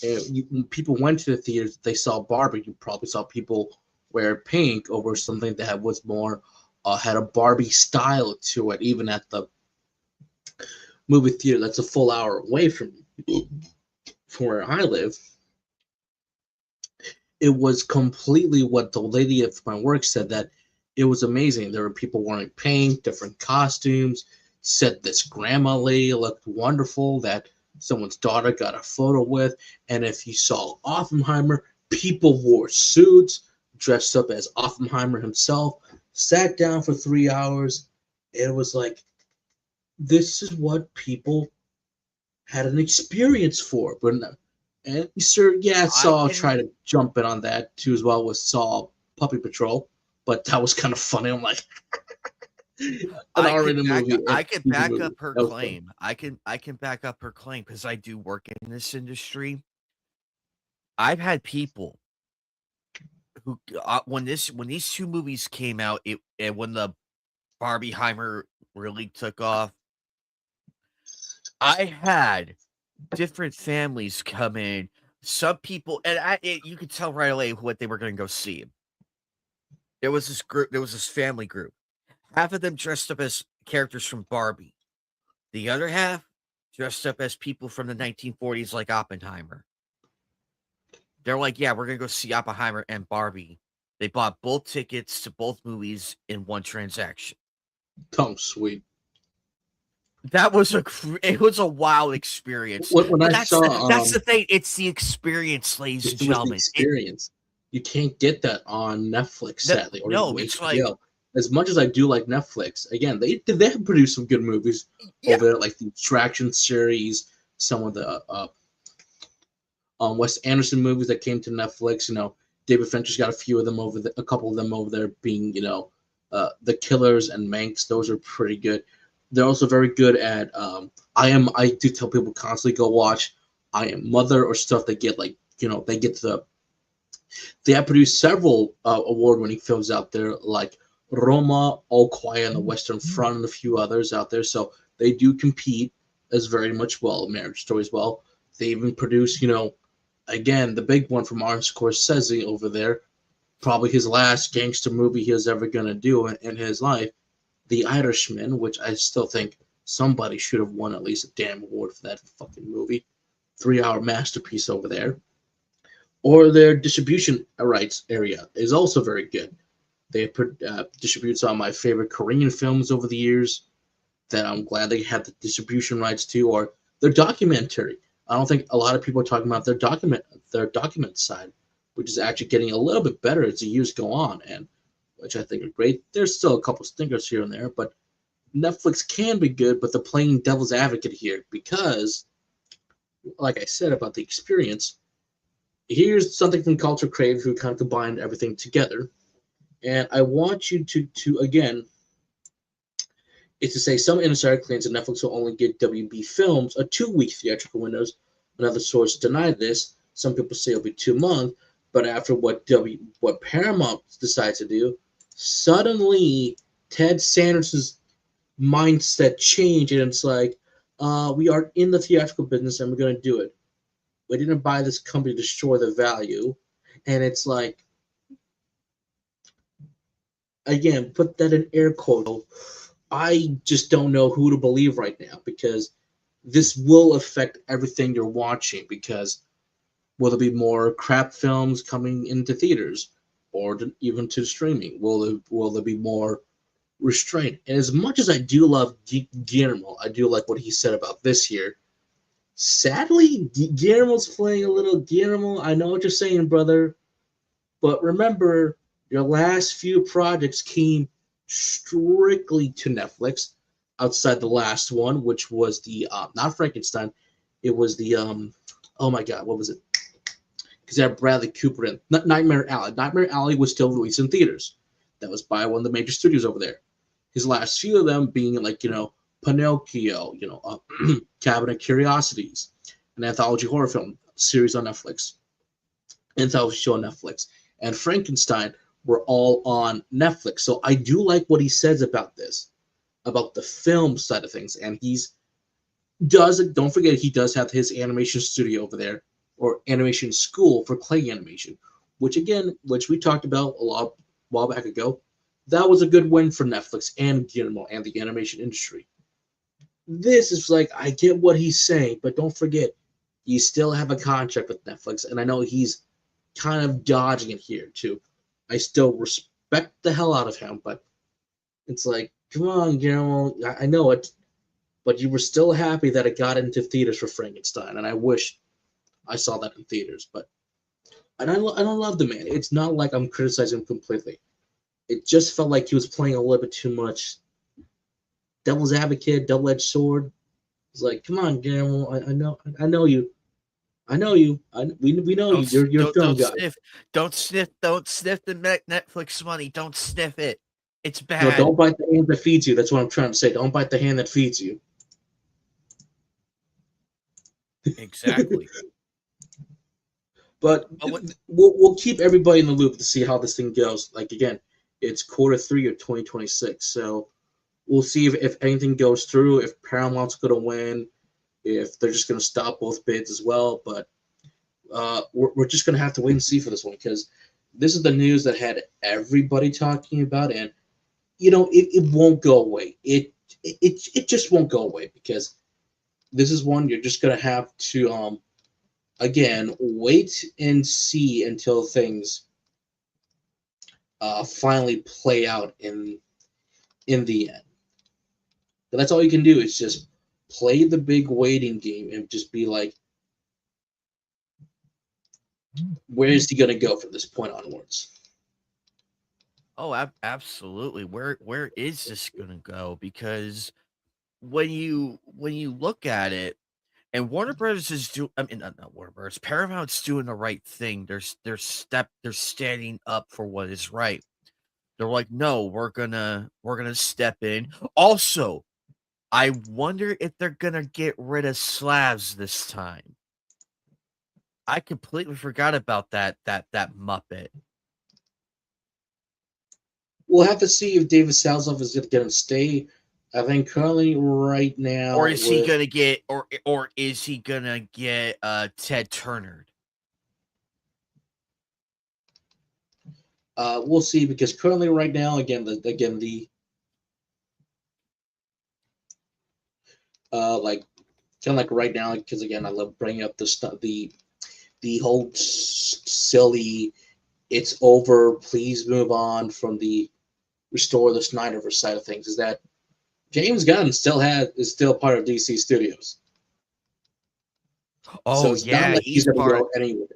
When people went to the theaters, they saw Barbie. You probably saw people wear pink over something that was more, had a Barbie style to it, even at the movie theater that's a full hour away from where I live. It was completely what the lady at my work said, that it was amazing. There were people wearing pink, different costumes, said this grandma lady looked wonderful that someone's daughter got a photo with. And if you saw Oppenheimer, people wore suits, dressed up as Oppenheimer himself, sat down for 3 hours. It was like, this is what people had an experience for. But and sure, yeah, Saw tried to jump in on that too as well with Saw Puppy Patrol, but that was kind of funny. I'm like, I can back up her claim. I can back up her claim because I do work in this industry. I've had people who when these two movies came out, and when the Barbieheimer really took off, I had different families come in. Some people, and you could tell right away what they were going to go see. There was this family group. Half of them dressed up as characters from Barbie. The other half dressed up as people from the 1940s like Oppenheimer. They're like, yeah, we're going to go see Oppenheimer and Barbie. They bought both tickets to both movies in one transaction. Oh, sweet. It was a wild experience. When I saw, that's the thing. It's the experience, ladies and gentlemen. Experience. You can't get that on Netflix, sadly. Or no, it's HBO. like, as much as I do like Netflix, again, they have produced some good movies over there, like the Extraction series, some of the Wes Anderson movies that came to Netflix. David Fincher's got a couple of them over there, being The Killers and Manx. Those are pretty good. They're also very good at I do tell people constantly go watch I Am Mother or stuff that get they have produced several award-winning films out there like Roma, All Quiet on the Western Front, and a few others out there. So they do compete as very much well, Marriage Story as well. They even produce, again, the big one from Martin Scorsese over there, probably his last gangster movie he was ever going to do in his life, The Irishman, which I still think somebody should have won at least a damn award for that fucking movie. 3-hour masterpiece over there. Or their distribution rights area is also very good. They distribute some of my favorite Korean films over the years that I'm glad they have the distribution rights to, or their documentary. I don't think a lot of people are talking about their document side, which is actually getting a little bit better as the years go on, and which I think are great. There's still a couple stinkers here and there, but Netflix can be good, but they're playing devil's advocate here because, like I said about the experience, here's something from Culture Crave who kind of combined everything together. And I want you to again, is to say some insider claims that Netflix will only give WB Films a 2-week theatrical windows. Another source denied this, Some people say it'll be 2 months. But after what Paramount decides to do, suddenly Ted Sanderson's mindset changed, and it's like, we are in the theatrical business and we're going to do it. We didn't buy this company to destroy the value. And it's like, again, put that in air quotes. I just don't know who to believe right now, because this will affect everything you're watching. Because will there be more crap films coming into theaters, or even to streaming? Will there be more restraint? And as much as I do love Guillermo, I do like what he said about this year. Sadly, Guillermo's playing a little Guillermo. I know what you're saying, brother, but remember, your last few projects came strictly to Netflix. Outside the last one, which was the not Frankenstein, it was the oh my god, what was it? Because they had Bradley Cooper in Nightmare Alley. Nightmare Alley was still released in theaters. That was by one of the major studios over there. His last few of them being like, Pinocchio, Cabinet of Curiosities, an anthology horror film series on Netflix, anthology show on Netflix, and Frankenstein were all on Netflix. So I do like what he says about this, about the film side of things. And don't forget, he does have his animation studio over there, or animation school for clay animation, which we talked about a while back ago. That was a good win for Netflix and Guillermo and the animation industry. This is like, I get what he's saying, but don't forget, you still have a contract with Netflix, and I know he's kind of dodging it here too. I still respect the hell out of him, but it's like, come on, Guillermo, I know it, but you were still happy that it got into theaters for Frankenstein, and I wish I saw that in theaters. And I don't love the man. It's not like I'm criticizing him completely. It just felt like he was playing a little bit too much devil's advocate, double-edged sword. It's like, come on, Guillermo, I know you. We know you. You're a film guy. Don't sniff the Netflix money. Don't sniff it. It's bad. No, don't bite the hand that feeds you. That's what I'm trying to say. Don't bite the hand that feeds you. Exactly. But we'll keep everybody in the loop to see how this thing goes. Like, again, it's Q3 of 2026, so we'll see if anything goes through, if Paramount's going to win, if they're just going to stop both bids as well. But we're just going to have to wait and see for this one, because this is the news that had everybody talking about, and it won't go away. It just won't go away, because this is one you're just going to have to again, wait and see until things finally play out in the end. But that's all you can do, is just play the big waiting game and just be like, where is he going to go from this point onwards? Oh, absolutely. Where is this going to go? Because when you look at it, and Warner Brothers is not Warner Brothers, Paramount's doing the right thing. They're standing up for what is right. They're like, no, we're gonna step in. Also, I wonder if they're gonna get rid of Slavs this time. I completely forgot about that Muppet. We'll have to see if David Salzoff is going to stay. I think currently right now, or is he gonna get, or is he gonna get Ted Turner? We'll see, because currently right now, again the like, kind of like right now, because again, I love bringing up the stuff, the whole silly, it's over, please move on from the restore the Snyderverse side of things, is that James Gunn is still part of DC Studios. Oh, so it's yeah, not like he's going to go anywhere.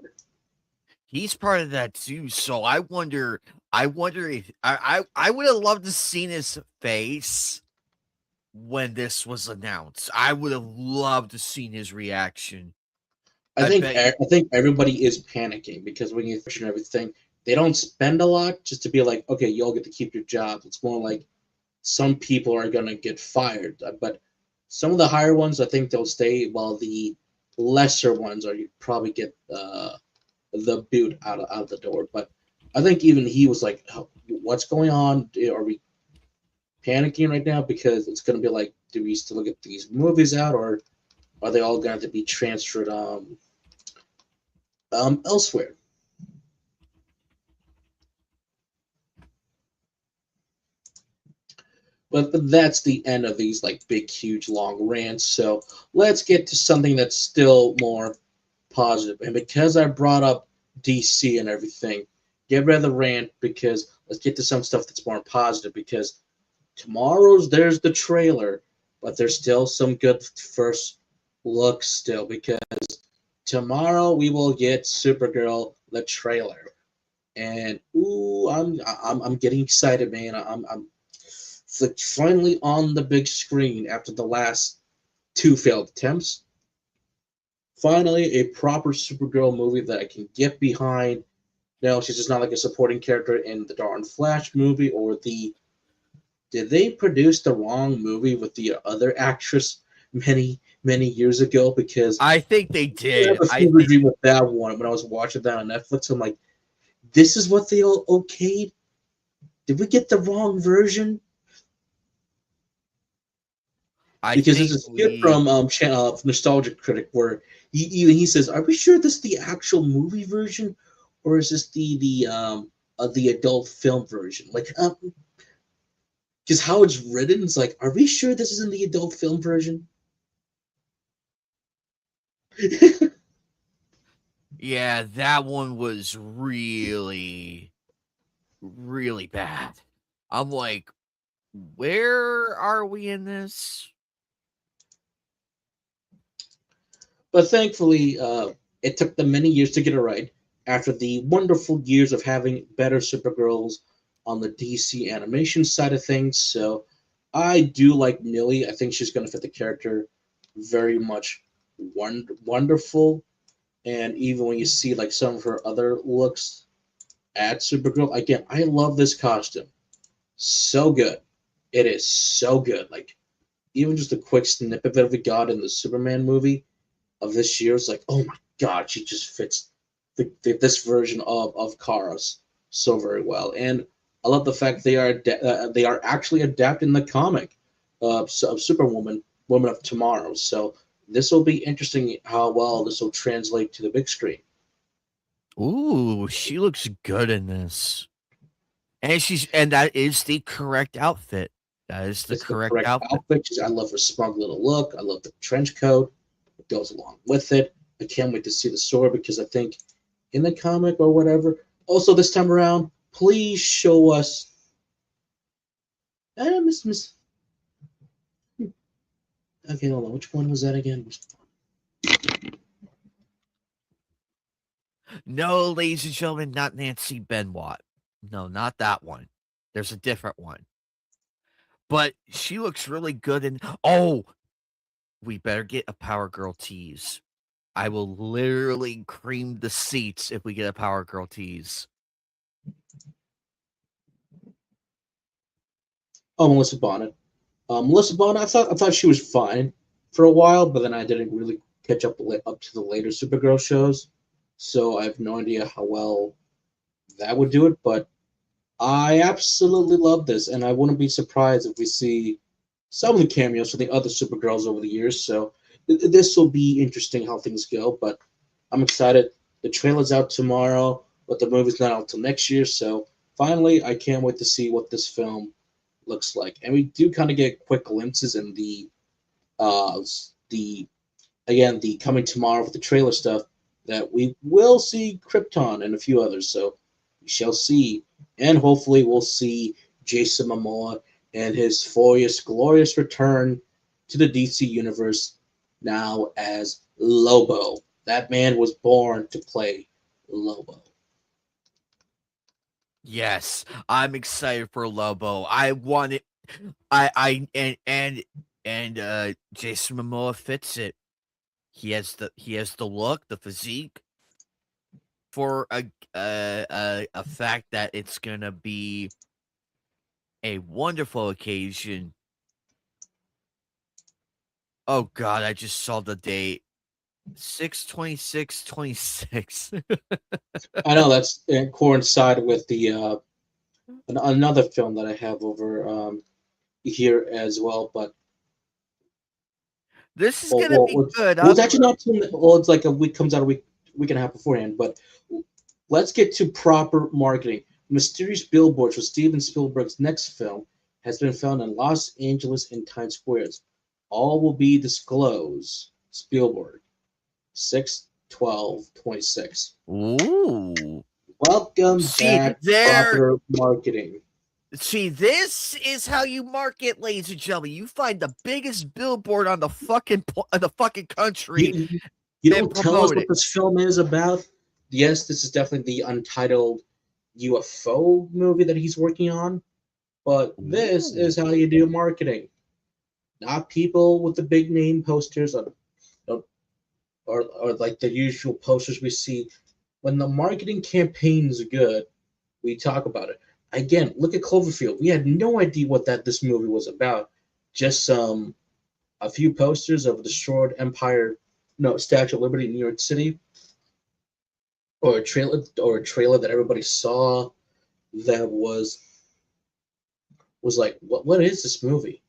He's part of that too. So I wonder if I would have loved to seen his face when this was announced. I would have loved to seen his reaction. I think everybody is panicking, because when you question everything, they don't spend a lot just to be like, okay, you all get to keep your jobs. It's more like some people are going to get fired, but some of the higher ones, I think they'll stay, while the lesser ones, or you probably get the boot out of the door. But I think even he was like, oh, "What's going on? Are we panicking right now? Because it's going to be like, do we still get these movies out, or are they all going to be transferred elsewhere?" But that's the end of these like big, huge, long rants. So let's get to something that's still more positive. And because I brought up DC and everything, get rid of the rant because let's get to some stuff that's more positive. Because tomorrow's there's the trailer, but there's still some good first looks still. Because tomorrow we will get Supergirl the trailer, and ooh, I'm getting excited, man. I'm it's like finally on the big screen after the last two failed attempts. Finally, a proper Supergirl movie that I can get behind. No, she's just not like a supporting character in the darn Flash movie or the. Did they produce the wrong movie with the other actress many years ago? Because I think they I have did. a fever dream with that one when I was watching that on Netflix. I'm like, this is what they all okayed. Did we get the wrong version? I Because there's think a skit from Nostalgic Critic where he says, "Are we sure this is the actual movie version, or is this the adult film version?" Like, because how it's written, it's like, "Are we sure this isn't the adult film version?" yeah, that one was really, really bad. I'm like, where are we in this? But thankfully, it took them many years to get it right. After the wonderful years of having better Supergirls on the DC animation side of things, so I do like Millie. I think she's going to fit the character very much wonderful. And even when you see like some of her other looks at Supergirl, again, I love this costume. So good. It is so good. Like even just a quick snippet that we got in the Superman movie of this year is like, oh my god, she just fits this version of Kara so very well. And I love the fact they are actually adapting the comic of Superwoman, Woman of Tomorrow. So this will be interesting how well this will translate to the big screen. Ooh, she looks good in this. And that is the correct outfit. That is the It's the correct correct outfit. outfit. I love her smug little look. I love the trench coat. It goes along with it. I can't wait to see the sword because I think in the comic or whatever. Also, this time around, please show us. Miss. Okay, hold on. Which one was that again? No, ladies and gentlemen, not Nancy Benoit. No, not that one. There's a different one. But she looks really good in oh, we better get a Power Girl tease. I will literally cream the seats if we get a Power Girl tease. Oh, Melissa Bonnet. Melissa Bonnet. I thought she was fine for a while, but then I didn't really catch up to the later Supergirl shows, so I have no idea how well that would do it. But I absolutely love this, and I wouldn't be surprised if we see some of the cameos from the other Supergirls over the years. So this will be interesting how things go. But I'm excited. The trailer's out tomorrow, but the movie's not out till next year. So finally, I can't wait to see what this film looks like. And we do kind of get quick glimpses in the again the coming tomorrow with the trailer stuff that we will see Krypton and a few others. So we shall see, and hopefully we'll see Jason Momoa and his glorious return to the DC universe now as Lobo. That man was born to play Lobo. Yes, I'm excited for Lobo. I want it. And Jason Momoa fits it. He has the look, the physique for a fact that it's gonna be a wonderful occasion. Oh god, I just saw the date. 6/26/26. I know that's coincided with the another film that I have over here as well. But This is well, gonna be good. it's actually not too. Well, it's like a week comes out a week and a half beforehand. But let's get to proper marketing. Mysterious billboards for Steven Spielberg's next film has been found in Los Angeles and Times Squares. All will be disclosed. Spielberg, 6/12/26. Ooh. Welcome See, back, there proper marketing. See, this is how you market, ladies and gentlemen. You find the biggest billboard on the fucking country You, you and don't tell us promote what it. this film is about. Yes, this is definitely the untitled UFO movie that he's working on, but this is how you do marketing. Not people with the big name posters or like the usual posters we see. When the marketing campaign is good, we talk about it. Again, look at Cloverfield. We had no idea what this movie was about. Just a few posters of the destroyed Empire, no, Statue of Liberty in New York City, or a trailer that everybody saw that was like, what is this movie?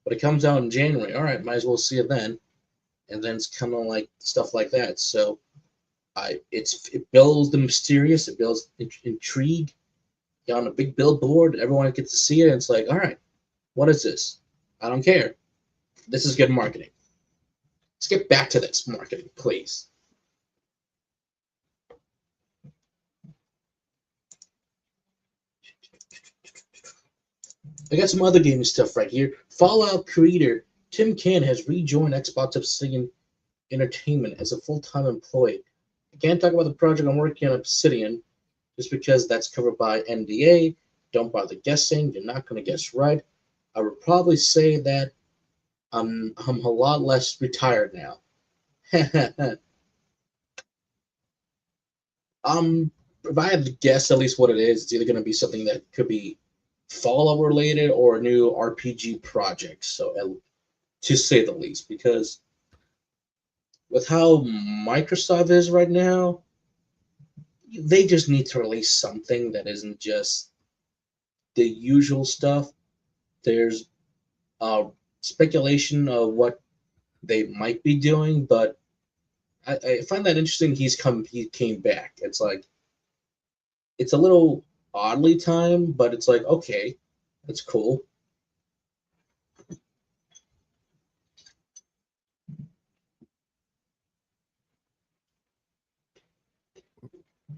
But it comes out in January. All right, might as well see it then. And then it's kind of like stuff like that. So it builds the mysterious, it builds intrigue. You're on a big billboard, everyone gets to see it. And it's like, all right, what is this? I don't care. This is good marketing. Let's get back to this marketing, please. I got some other gaming stuff right here. Fallout creator Tim Can has rejoined Xbox Obsidian Entertainment as a full-time employee. I can't talk about the project I'm working on Obsidian just because that's covered by NDA. Don't bother guessing. You're not going to guess right. I would probably say that I'm a lot less retired now. If I had to guess at least what it is, it's either going to be something that could be Fallout related or a new RPG project. So, to say the least, because with how Microsoft is right now, they just need to release something that isn't just the usual stuff. There's speculation of what they might be doing, but I find that interesting. He came back. It's like it's a little oddly timed, but it's like okay, that's cool.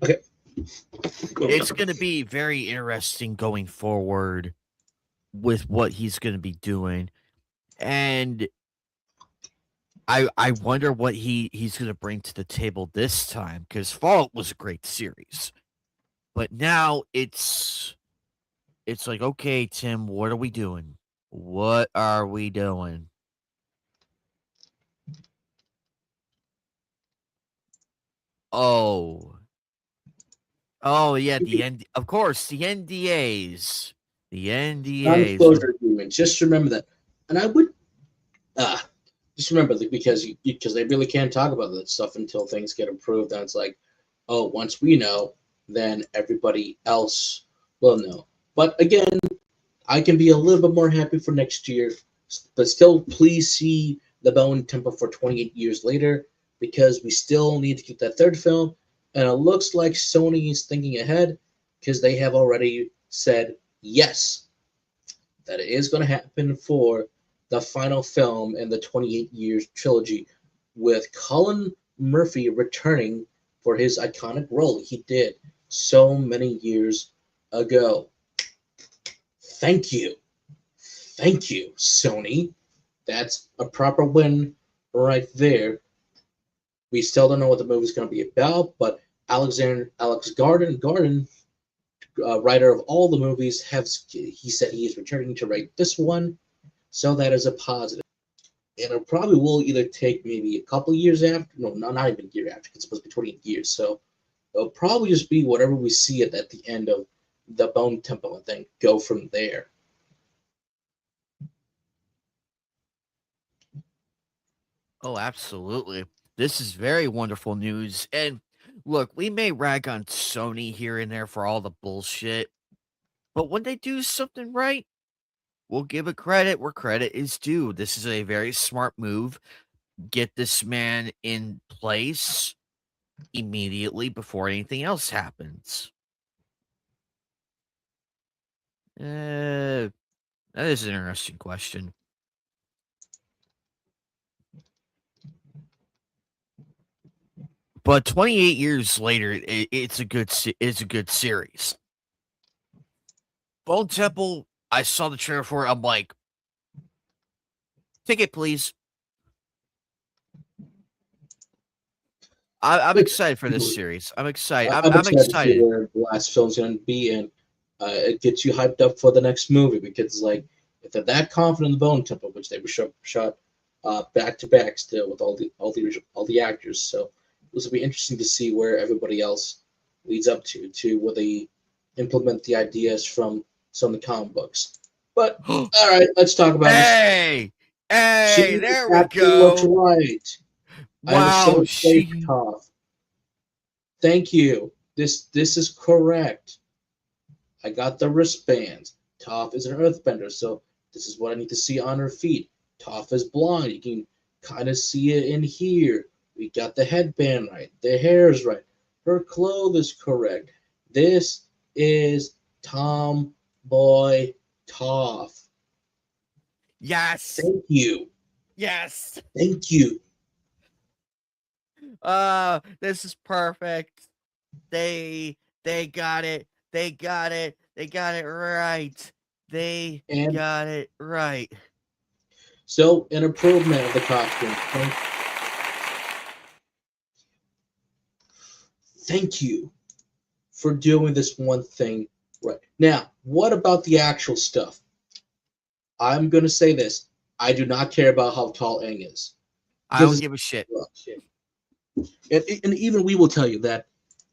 Okay. It's going to be very interesting going forward with what he's going to be doing. And I wonder what he's going to bring to the table this time, because Fallout was a great series. But now it's like, okay, Tim, what are we doing? What are we doing? Oh. Oh yeah, of course, the NDAs. The NDAs. Non-disclosure agreement. Just remember that. And I would just remember that because they really can't talk about that stuff until things get approved. And it's like, oh, once we know, then everybody else will know. But again, I can be a little bit more happy for next year. But still, please see The Bone Temple for 28 years later, because we still need to get that third film. And it looks like Sony is thinking ahead, because they have already said yes, that it is going to happen for the final film in the 28 years trilogy, with Colin Murphy returning for his iconic role he did so many years ago. Thank you. Thank you, Sony. That's a proper win right there. We still don't know what the movie's going to be about, but Alex Garden, writer of all the movies, he said he is returning to write this one, so that is a positive. And it probably will either take maybe a couple years after, no, not even a year after, it's supposed to be 28 years, so it'll probably just be whatever we see at the end of The Bone Temple and then go from there. Oh, absolutely. This is very wonderful news. And look, we may rag on Sony here and there for all the bullshit, but when they do something right, we'll give it credit where credit is due. This is a very smart move. Get this man in place immediately before anything else happens. That is an interesting question. But 28 years later, it's a good series. Bone Temple, I saw the trailer for it. I'm like, ticket, please. I'm excited for this series. I'm excited. I'm excited to see excited. where the last film's going to be, and it gets you hyped up for the next movie because, like, if they're that confident in the Bone Temple, which they were shot back to back still with all the actors, so this will be interesting to see where everybody else leads up to where they implement the ideas from some of the comic books. But all right, let's talk about Hey, She there we absolutely looks go. right. I am Wow, so safe, Toph. Thank you. This is correct. I got the wristbands. Toph is an earthbender, so this is what I need to see on her feet. Toph is blonde. You can kind of see it in here. We got the headband right. The hair is right. Her clothes is correct. This is Tomboy Toph. yes, Thank you. yes. Thank you. This is perfect. They got it. They got it. They got it right. They And got it right. so, an improvement of the costume. Thank you for doing this one thing right. Now, what about the actual stuff? I'm going to say this. I do not care about how tall Aang is. I don't give a shit. And even we will tell you that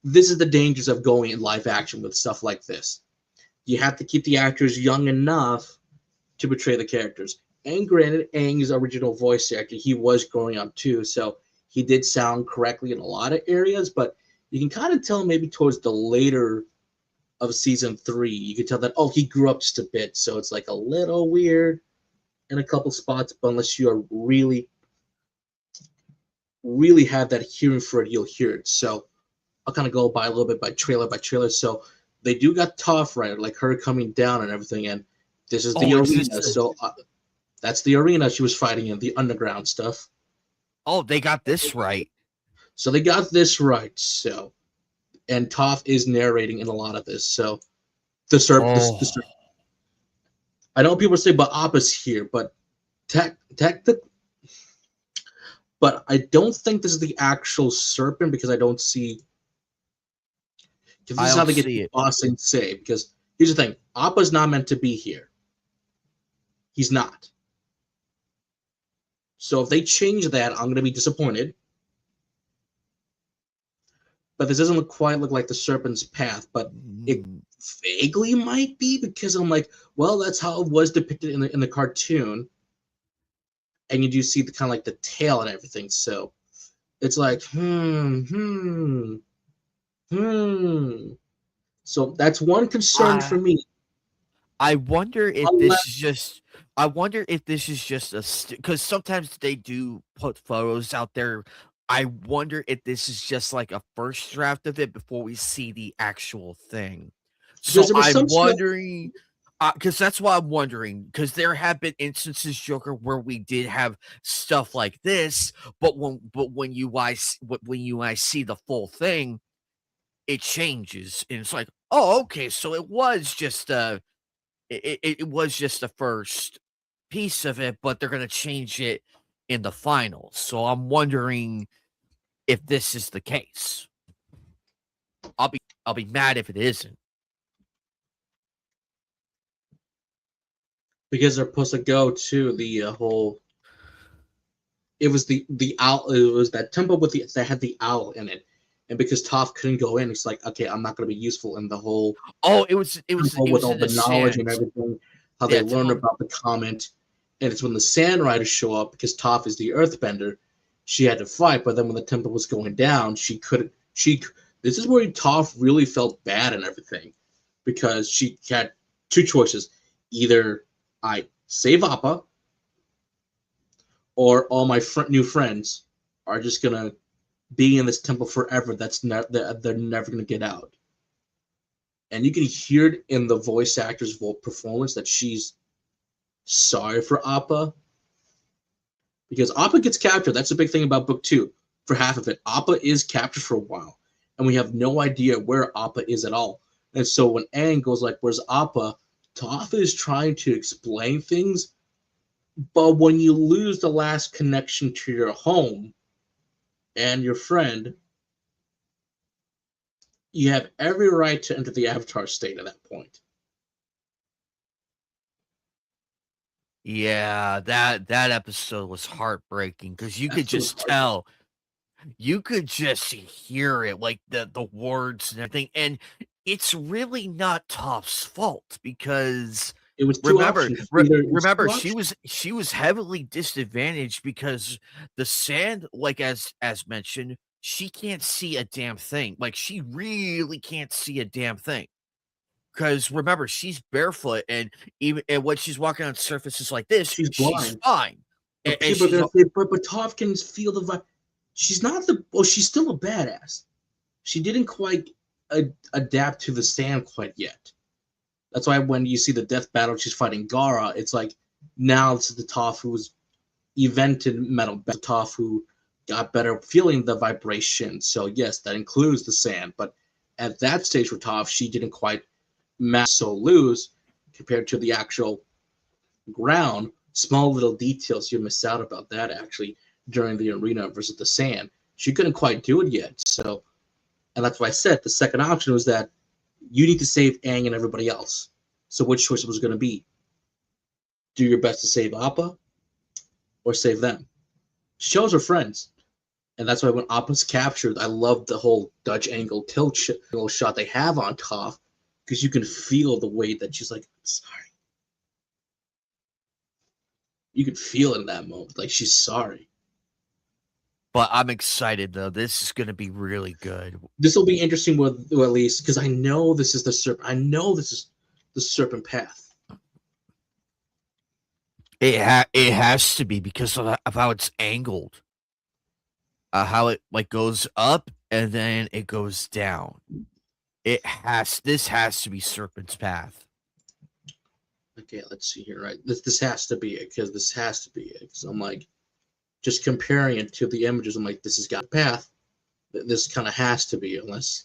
this is the dangers of going in live action with stuff like this. You have to keep the actors young enough to portray the characters. And granted, Aang's original voice actor, he was growing up too, so he did sound correctly in a lot of areas, but you can kind of tell maybe towards the later of season 3, you can tell that, oh, he grew up just a bit, so it's like a little weird in a couple spots, but unless you are really have that hearing for it, you'll hear it. So I'll kind of go by a little bit by trailer. So they do got Toph right, like her coming down and everything, and this is the arena. So that's the arena she was fighting in, the underground stuff. Oh, they got this right. So they got this right. So, and Toph is narrating in a lot of this. So the serpent. I know people say, but Appa's here, but but I don't think this is the actual serpent because I don't see. Because this is how they get the boss and say. Because here's the thing: Appa's not meant to be here. He's not. So if they change that, I'm going to be disappointed. But this doesn't quite look like the serpent's path, but it vaguely might be because I'm like, well, that's how it was depicted in the cartoon. And you do see the kind of like the tail and everything. So it's like, So that's one concern for me. I wonder if this is just. I wonder if this is just a because sometimes they do put photos out there. I wonder if this is just like a first draft of it before we see the actual thing. So I'm wondering, because that's why I'm wondering, because there have been instances, Joker, where we did have stuff like this, but when you guys see the full thing, it changes, and it's like, oh, okay, so it was just it was just the first piece of it, but they're gonna change it in the finals. So I'm wondering if this is the case. I'll be mad if it isn't. Because they're supposed to go to the whole. It was the owl. It was that temple with that had the owl in it, and because Toph couldn't go in, it's like, okay, I'm not going to be useful in the whole. Oh, it was with all the knowledge and everything. How they learned about the comment, and it's when the Sand Riders show up because Toph is the Earthbender, she had to fight, but then when the temple was going down, she couldn't. This is where Toph really felt bad and everything, because she had two choices: either I save Appa, or all my new friends are just gonna be in this temple forever. They're never gonna get out. And you can hear it in the voice actor's performance that she's sorry for Appa, because Appa gets captured. That's the big thing about book 2. For half of it, Appa is captured for a while, and we have no idea where Appa is at all. And so when Aang goes like, "Where's Appa?" Toph is trying to explain things, but when you lose the last connection to your home and your friend, you have every right to enter the Avatar state at that point. Yeah, that episode was heartbreaking because you could just tell, you could just hear it, like the words and everything, and it's really not Toph's fault because It was two options. remember she was heavily disadvantaged because the sand, like as mentioned, she can't see a damn thing. Like she really can't see a damn thing. Because remember, she's barefoot, and even and when she's walking on surfaces like this, she's blind. But And people are gonna say, but Toph can feel the vibe. She's not she's still a badass. She didn't quite adapt to the sand quite yet. That's why when you see the death battle, she's fighting Gaara. It's like now it's the Toph who's invented metal, Toph who got better feeling the vibration. So yes, that includes the sand. But at that stage for Toph, she didn't quite so loose compared to the actual ground. Small little details you miss out about that actually during the arena versus the sand. She couldn't quite do it yet. So, and that's why I said the second option was that you need to save Aang and everybody else. So which choice was going to be? Do your best to save Appa or save them? She chose her friends. And that's why when Appa's captured, I love the whole Dutch angle tilt shot they have on Toph, because you can feel the way that she's like, "I'm sorry." You can feel it in that moment, like she's sorry. But I'm excited though. This is going to be really good. This will be interesting, with at least because I know this is the serpent. I know this is the serpent path. It has to be because of how it's angled. How it like goes up and then it goes down. This has to be Serpent's Path. Okay, let's see here. Right, this has to be it, because this has to be it. Because I'm like, just comparing it to the images, I'm like, this has got a path. This kind of has to be, unless,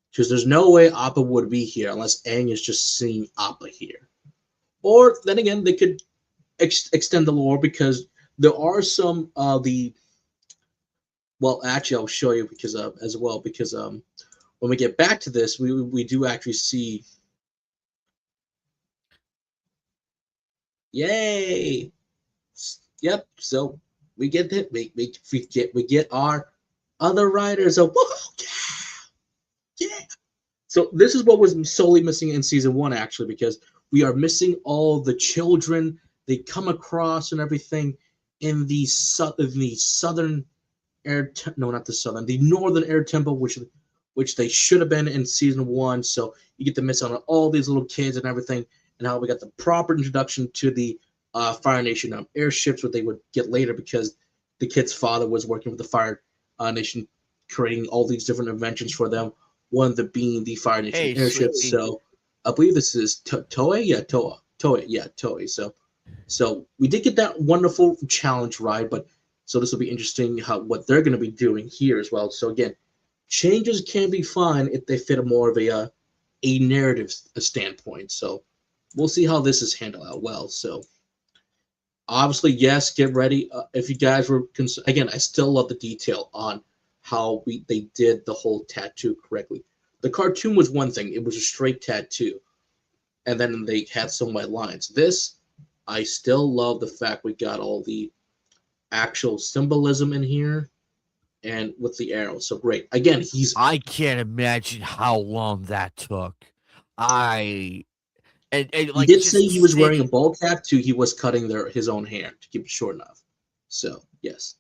because there's no way Appa would be here unless Aang is just seeing Appa here. Or then again, they could extend the lore, because there are some well, actually, I'll show you because as well, because when we get back to this, we do actually see. Yay! Yep. So we get that. We get our other writers. So yeah. So this is what was solely missing in season 1, actually, because we are missing all the children they come across and everything in the southern the northern air temple, which they should have been in season 1. So you get to miss out on all these little kids and everything, and how we got the proper introduction to the Fire Nation airships, what they would get later, because the kid's father was working with the Fire Nation, creating all these different inventions for them. One of them being the Fire Nation airships. So I believe this is Toei. Yeah, Toei. Yeah, Toei. So we did get that wonderful challenge ride, but so this will be interesting what they're going to be doing here as well. So again, changes can be fine if they fit more of a narrative standpoint. So we'll see how this is handled out well. So obviously, yes, get ready. If you guys were again, I still love the detail on how they did the whole tattoo correctly. The cartoon was one thing; it was a straight tattoo, and then they had some white lines. This, I still love the fact we got all the actual symbolism in here, and with the arrow. So great. Again, I can't imagine how long that took. And like, he did say he was wearing a ball cap too. He was cutting his own hair to keep it short enough. So yes.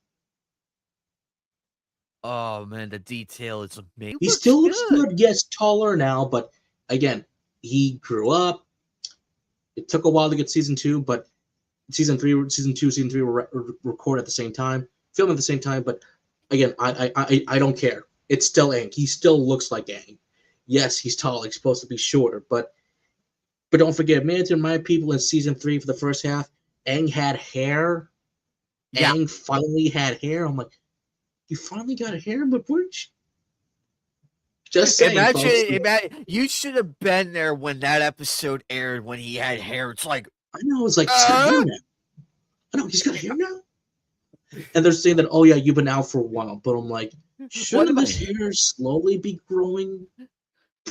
Oh man, the detail is amazing. He still looks good. Yes, taller now, but again, he grew up. It took a while to get season 2, but season 2, season 3 were recorded at the same time, filmed at the same time. But again, I don't care. It's still Aang. He still looks like Aang. Yes, he's tall. He's supposed to be shorter, but don't forget, man, to remind people in season 3 for the first half, Aang had hair. Yeah. Aang finally had hair. I'm like, you finally got hair, but which? Just saying, imagine, you should have been there when that episode aired when he had hair. It's like, I know, it's like, he's got hair now. I know, he's got hair now. And they're saying that, oh yeah, you've been out for a while, but I'm like, shouldn't this hair slowly be growing?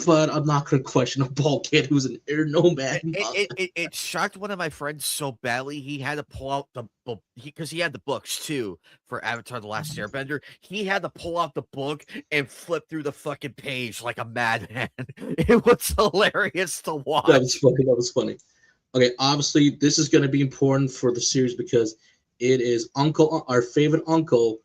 But I'm not going to question a bald kid who's an air nomad. It shocked one of my friends so badly he had to pull out the book because he had the books too for Avatar: The Last Airbender. He had to pull out the book and flip through the fucking page like a madman. It was hilarious to watch. That was funny. Okay, obviously this is going to be important for the series because it is our favorite uncle.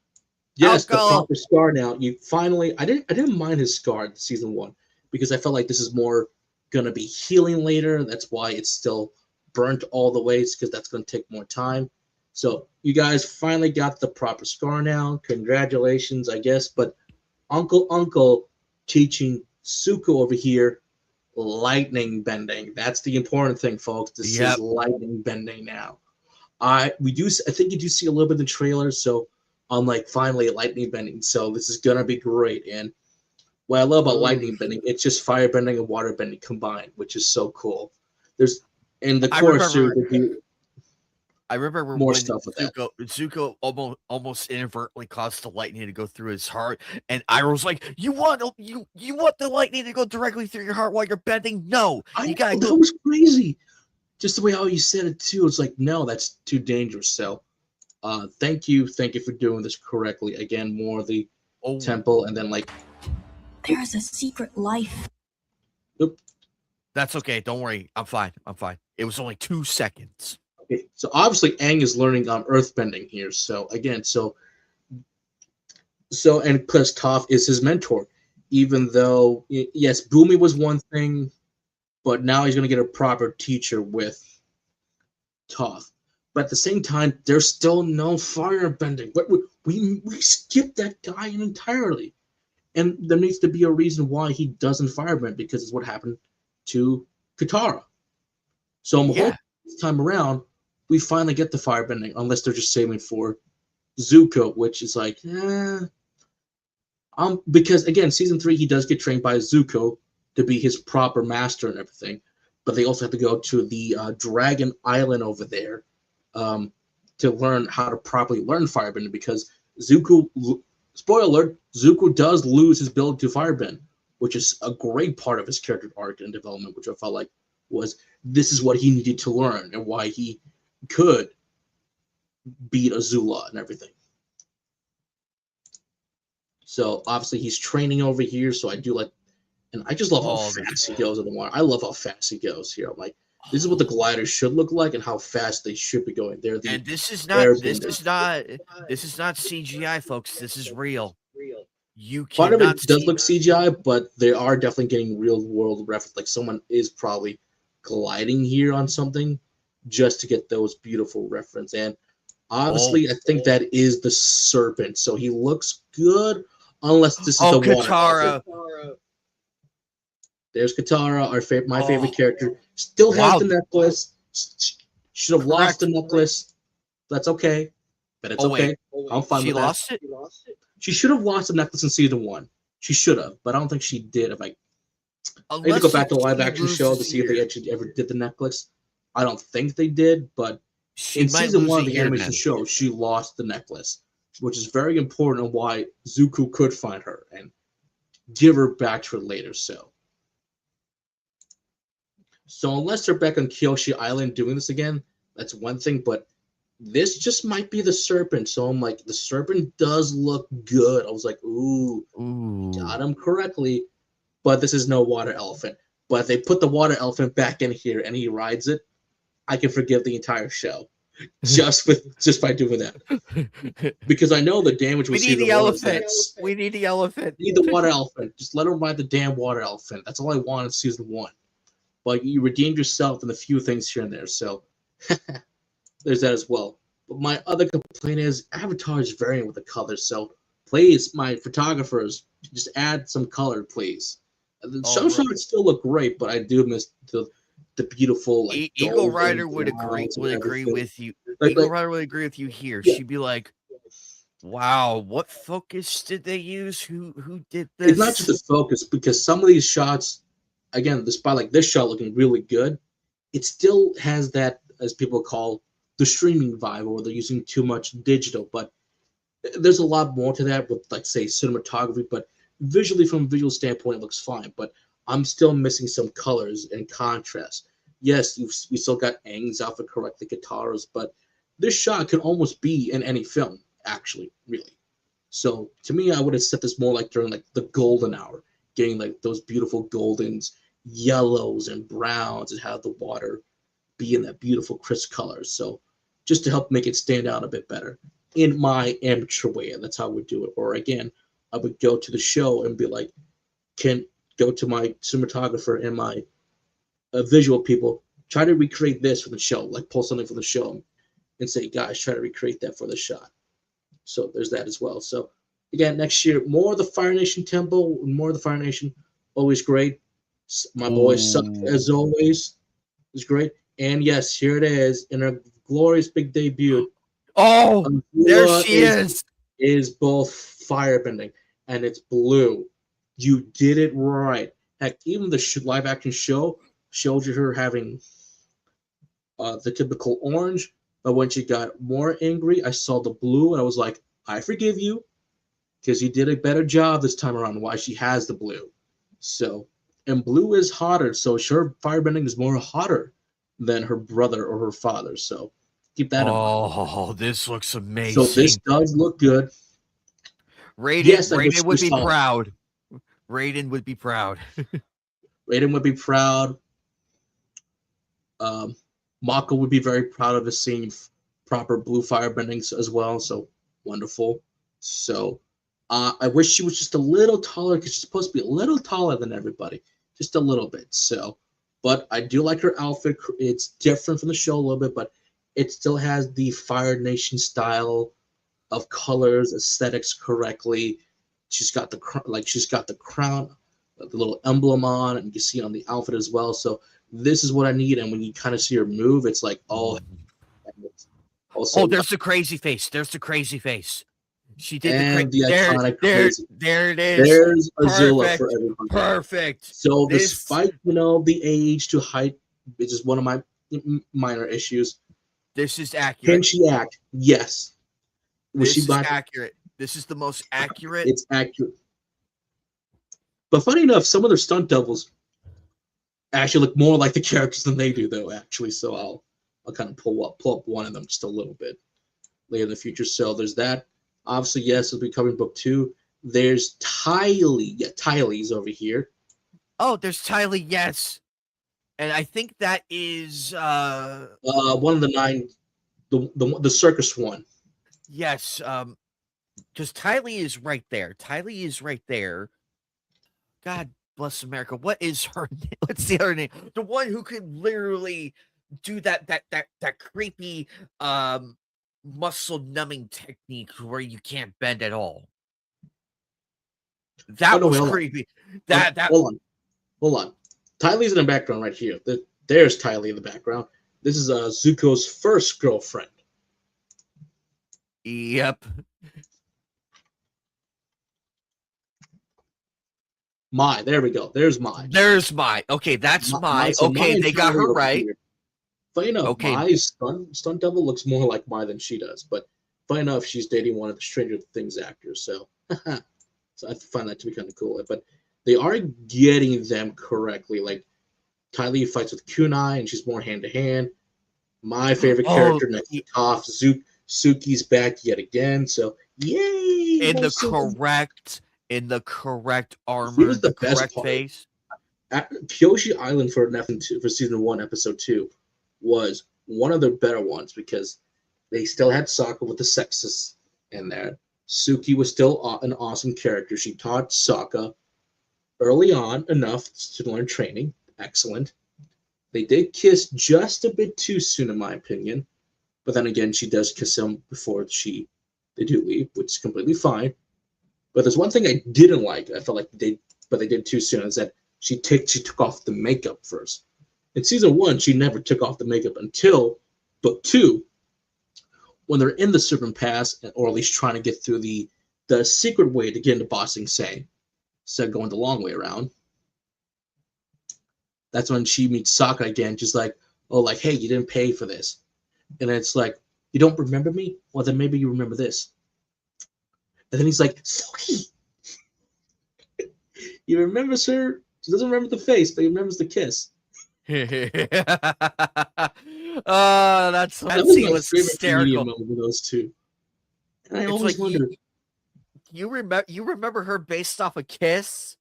Yes, the proper scar now. You finally, I didn't mind his scar in season 1. Because I felt like this is more going to be healing later. That's why it's still burnt all the way, because that's going to take more time. So you guys finally got the proper scar now. Congratulations, I guess. But Uncle teaching Zuko over here lightning bending. That's the important thing, folks. This is lightning bending now. I think you do see a little bit in the trailer. So I'm like, finally lightning bending. So this is going to be great. And what I love about lightning bending, it's just fire bending and water bending combined, which is so cool. There's in the core series, I remember more when stuff with Zuko almost inadvertently caused the lightning to go through his heart, and Iroh was like, "You want the lightning to go directly through your heart while you're bending? No, you gotta go." That was crazy. Just the way how you said it too. It's like, no, that's too dangerous. So, thank you for doing this correctly. Again, more of the temple, and then like. There is a secret life. Nope. That's okay. Don't worry. I'm fine. It was only 2 seconds. Okay. So obviously Aang is learning earthbending here. So again, and plus Toph is his mentor. Even though yes, Boomy was one thing, but now he's gonna get a proper teacher with Toph. But at the same time, there's still no firebending. We skipped that guy entirely. And there needs to be a reason why he doesn't firebend, because it's what happened to Katara. So this time around, we finally get the firebending, unless they're just saving for Zuko, which is like, because again, season 3 he does get trained by Zuko to be his proper master and everything, but they also have to go to the Dragon Island over there to learn how to properly learn firebending, because Zuko. Spoiler alert, Zuko does lose his ability to firebend, which is a great part of his character arc and development, which I felt like this is what he needed to learn and why he could beat Azula and everything. So obviously he's training over here, so I do like, and I just love how fast he goes in the water. I love how fast he goes here. I'm like, this is what the gliders should look like and how fast they should be going. And this is not CGI, folks. This is real. Part of it does look CGI, but they are definitely getting real world reference. Like someone is probably gliding here on something just to get those beautiful reference. And obviously, I think that is the serpent. So he looks good, unless this is the Katara. Water. There's Katara, my favorite character. Still has the necklace. Should have lost the necklace. That's okay. But it's okay. I'm fine with that. She lost it? She should have lost the necklace in season 1. She should have, but I don't think she did. I need to go back to the live action show to see if they actually ever did the necklace. I don't think they did, but in season 1 of the animation show, she lost the necklace, which is very important on why Zuko could find her and give her back to her later. So unless they're back on Kyoshi Island doing this again, that's one thing, but this just might be the serpent. So I'm like, the serpent does look good. I was like, ooh. Got him correctly. But this is no water elephant. But if they put the water elephant back in here and he rides it, I can forgive the entire show. just by doing that. Because I know the damage We with need the season 1 is elephant. that We need the elephant. need the water elephant. Just let her ride the damn water elephant. That's all I want in season 1. But you redeemed yourself in a few things here and there, so there's that as well. But my other complaint is Avatar is varying with the colors, so please, my photographers, just add some color, please. Some shots still look great, but I do miss the beautiful like Eagle Rider would agree with you. Eagle Rider would agree with you here. Yeah. She'd be like, "Wow, what focus did they use? Who did this?" It's not just the focus, because some of these shots, again, despite like this shot looking really good, it still has that, as people call, the streaming vibe, or they're using too much digital. But there's a lot more to that with, like, say, cinematography. But visually, from a visual standpoint, it looks fine. But I'm still missing some colors and contrast. Yes, we still got Aang's outfit correct, the guitars, but this shot could almost be in any film, actually, really. So to me, I would have set this more like during like the golden hour, getting like those beautiful goldens, yellows and browns, and have the water be in that beautiful crisp colors. So just to help make it stand out a bit better in my amateur way, and that's how I would do it. Or again, I would go to the show and be like, can go to my cinematographer and my visual people, try to recreate this for the show, like pull something from the show and say, guys, try to recreate that for the shot. So there's that as well. So again, next year, more of the Fire Nation tempo, more of the Fire Nation, always great. My boys suck as always, is great. And yes, here it is in a glorious big debut. Oh, there she is. Is both firebending and it's blue. You did it right. Heck, even the live action show showed you her having the typical orange, but when she got more angry, I saw the blue and I was like, I forgive you, because you did a better job this time around. Why she has the blue. So, and blue is hotter, so her firebending is more hotter than her brother or her father. So keep that in mind. Oh, this looks amazing. So this does look good. Raiden would be proud. Raiden would be proud. Raiden would be proud. Mako would be very proud of the seeing proper blue firebendings as well. So wonderful. So I wish she was just a little taller, because she's supposed to be a little taller than everybody, just a little bit. So, but I do like her outfit. It's different from the show a little bit, but it still has the Fire Nation style of colors, aesthetics correctly. She's got the crown, the little emblem on, and you can see on the outfit as well. So this is what I need. And when you kind of see her move, it's like, oh. Also, there's the crazy face. There's the crazy face. She did the iconic crazy. There it is. There's Azula for everybody. Perfect. So despite the age to height, which is one of my minor issues, this is accurate. Can she act? Yes. This is accurate. This is the most accurate. It's accurate. But funny enough, some of their stunt doubles actually look more like the characters than they do, though. Actually, so I'll kind of pull up one of them just a little bit later in the future. So there's that. Obviously, yes, it'll be covering book 2. There's Tylee. Yeah, Tylee's over here. Oh, there's Tylee. Yes, and I think that is one of the 9, the circus one. Yes, because Tylee is right there. Tylee is right there. God bless America. What is her name? What's the other name? The one who could literally do that creepy muscle numbing technique where you can't bend at all. That was creepy. Hold on. Tylee's in the background right here. There's Tylee in the background. This is Zuko's first girlfriend. Yep. Mai. There we go. There's Mai. There's Mai. Okay, that's Mai. So okay, Mai they got her right. Here. Funny enough, okay. Mai's stunt double looks more like Mai than she does. But funny enough, she's dating one of the Stranger Things actors. So, so I find that to be kind of cool. But they are getting them correctly. Like Tylee fights with Kunai, and she's more hand to hand. My favorite character next to Toph, Suki's back yet again. So yay! In the correct armor, the correct face. Kyoshi Island for season 1, episode 2 was one of the better ones because they still had Sokka with the sexist in there. Suki was still an awesome character. She taught Sokka early on enough to learn training. Excellent. They did kiss just a bit too soon, in my opinion. But then again, she does kiss him before they do leave, which is completely fine. But there's one thing I didn't like. I felt like they did too soon. Is that she took off the makeup first. In season 1, she never took off the makeup until book 2, when they're in the Serpent Pass, or at least trying to get through the secret way to get into Ba Sing Se, instead of going the long way around. That's when she meets Sokka again. She's like, oh, like, hey, you didn't pay for this. And it's like, you don't remember me? Well, then maybe you remember this. And then he's like, Suki! He remembers her. She doesn't remember the face, but he remembers the kiss. That scene was hysterical. With those two. And I It's always like wonder. you remember her based off a kiss?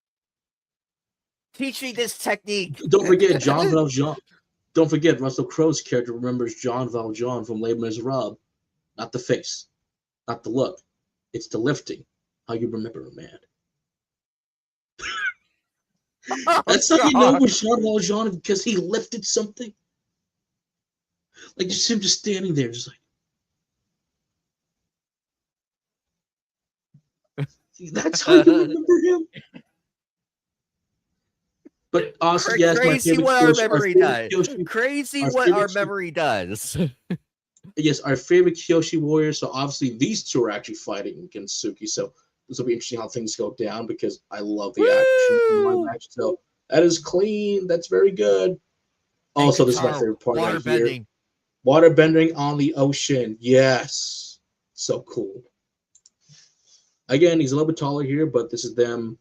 Teach me this technique. Don't forget Jean Valjean. Don't forget Russell Crowe's character remembers Jean Valjean from Les Miserables. Not the face, not the look. It's the lifting. How you remember a man. That's how you know it was Jean Valjean, because he lifted something. Like just him just standing there, just like. That's how you remember him. But also, yes, crazy what our memory does. Crazy what our favorite memory does. Yes, our favorite Kyoshi warrior. So obviously these two are actually fighting against Suki. So this will be interesting how things go down, because I love the action in my match. So that is clean. That's very good. Also, this is my favorite part right here. Water bending on the ocean. Yes. So cool. Again, he's a little bit taller here, but this is them.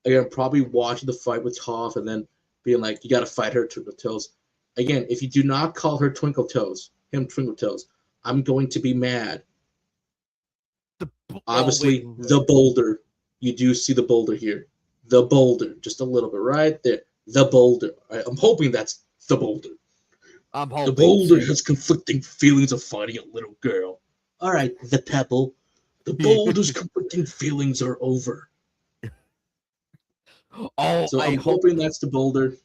Again, probably watching the fight with Toph and then being like, you got to fight her, Twinkle Toes. Again, if you do not call her Twinkle Toes, him Twinkle Toes, I'm going to be mad. Obviously, the boulder. You do see the boulder here. The boulder. Just a little bit right there. The boulder. I'm hoping that's the boulder. I'm hoping. The boulder has conflicting feelings of fighting a little girl. All right, the pebble. The boulder's conflicting feelings are over. Oh, so I'm hoping that's the boulder.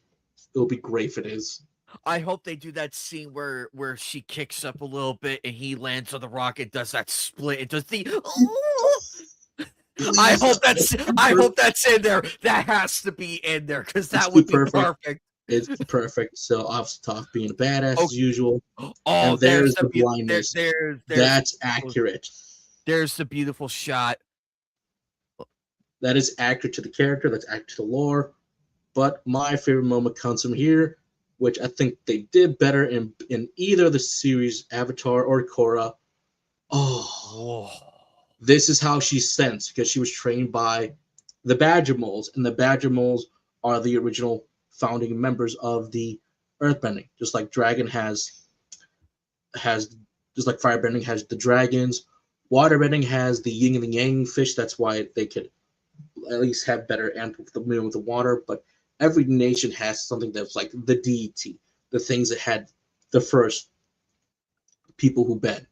It'll be great if it is. I hope they do that scene where she kicks up a little bit and he lands on the rock and does that split. It does the. I hope that's in there. That has to be in there, because that would be perfect. It's perfect. So obviously Toph being a badass as usual. Oh, and there's the blindness. That's accurate. There's the beautiful shot. That is accurate to the character. That's accurate to the lore. But my favorite moment comes from here, which I think they did better in either the series, Avatar or Korra. Oh. This is how she's sensed, because she was trained by the Badger Moles, and the Badger Moles are the original founding members of the Earthbending. Just like Dragon has just like Firebending has the dragons, Waterbending has the yin and the yang fish. That's why they could at least have better and with the water. But every nation has something that's like the deity, the things that had the first people who bend.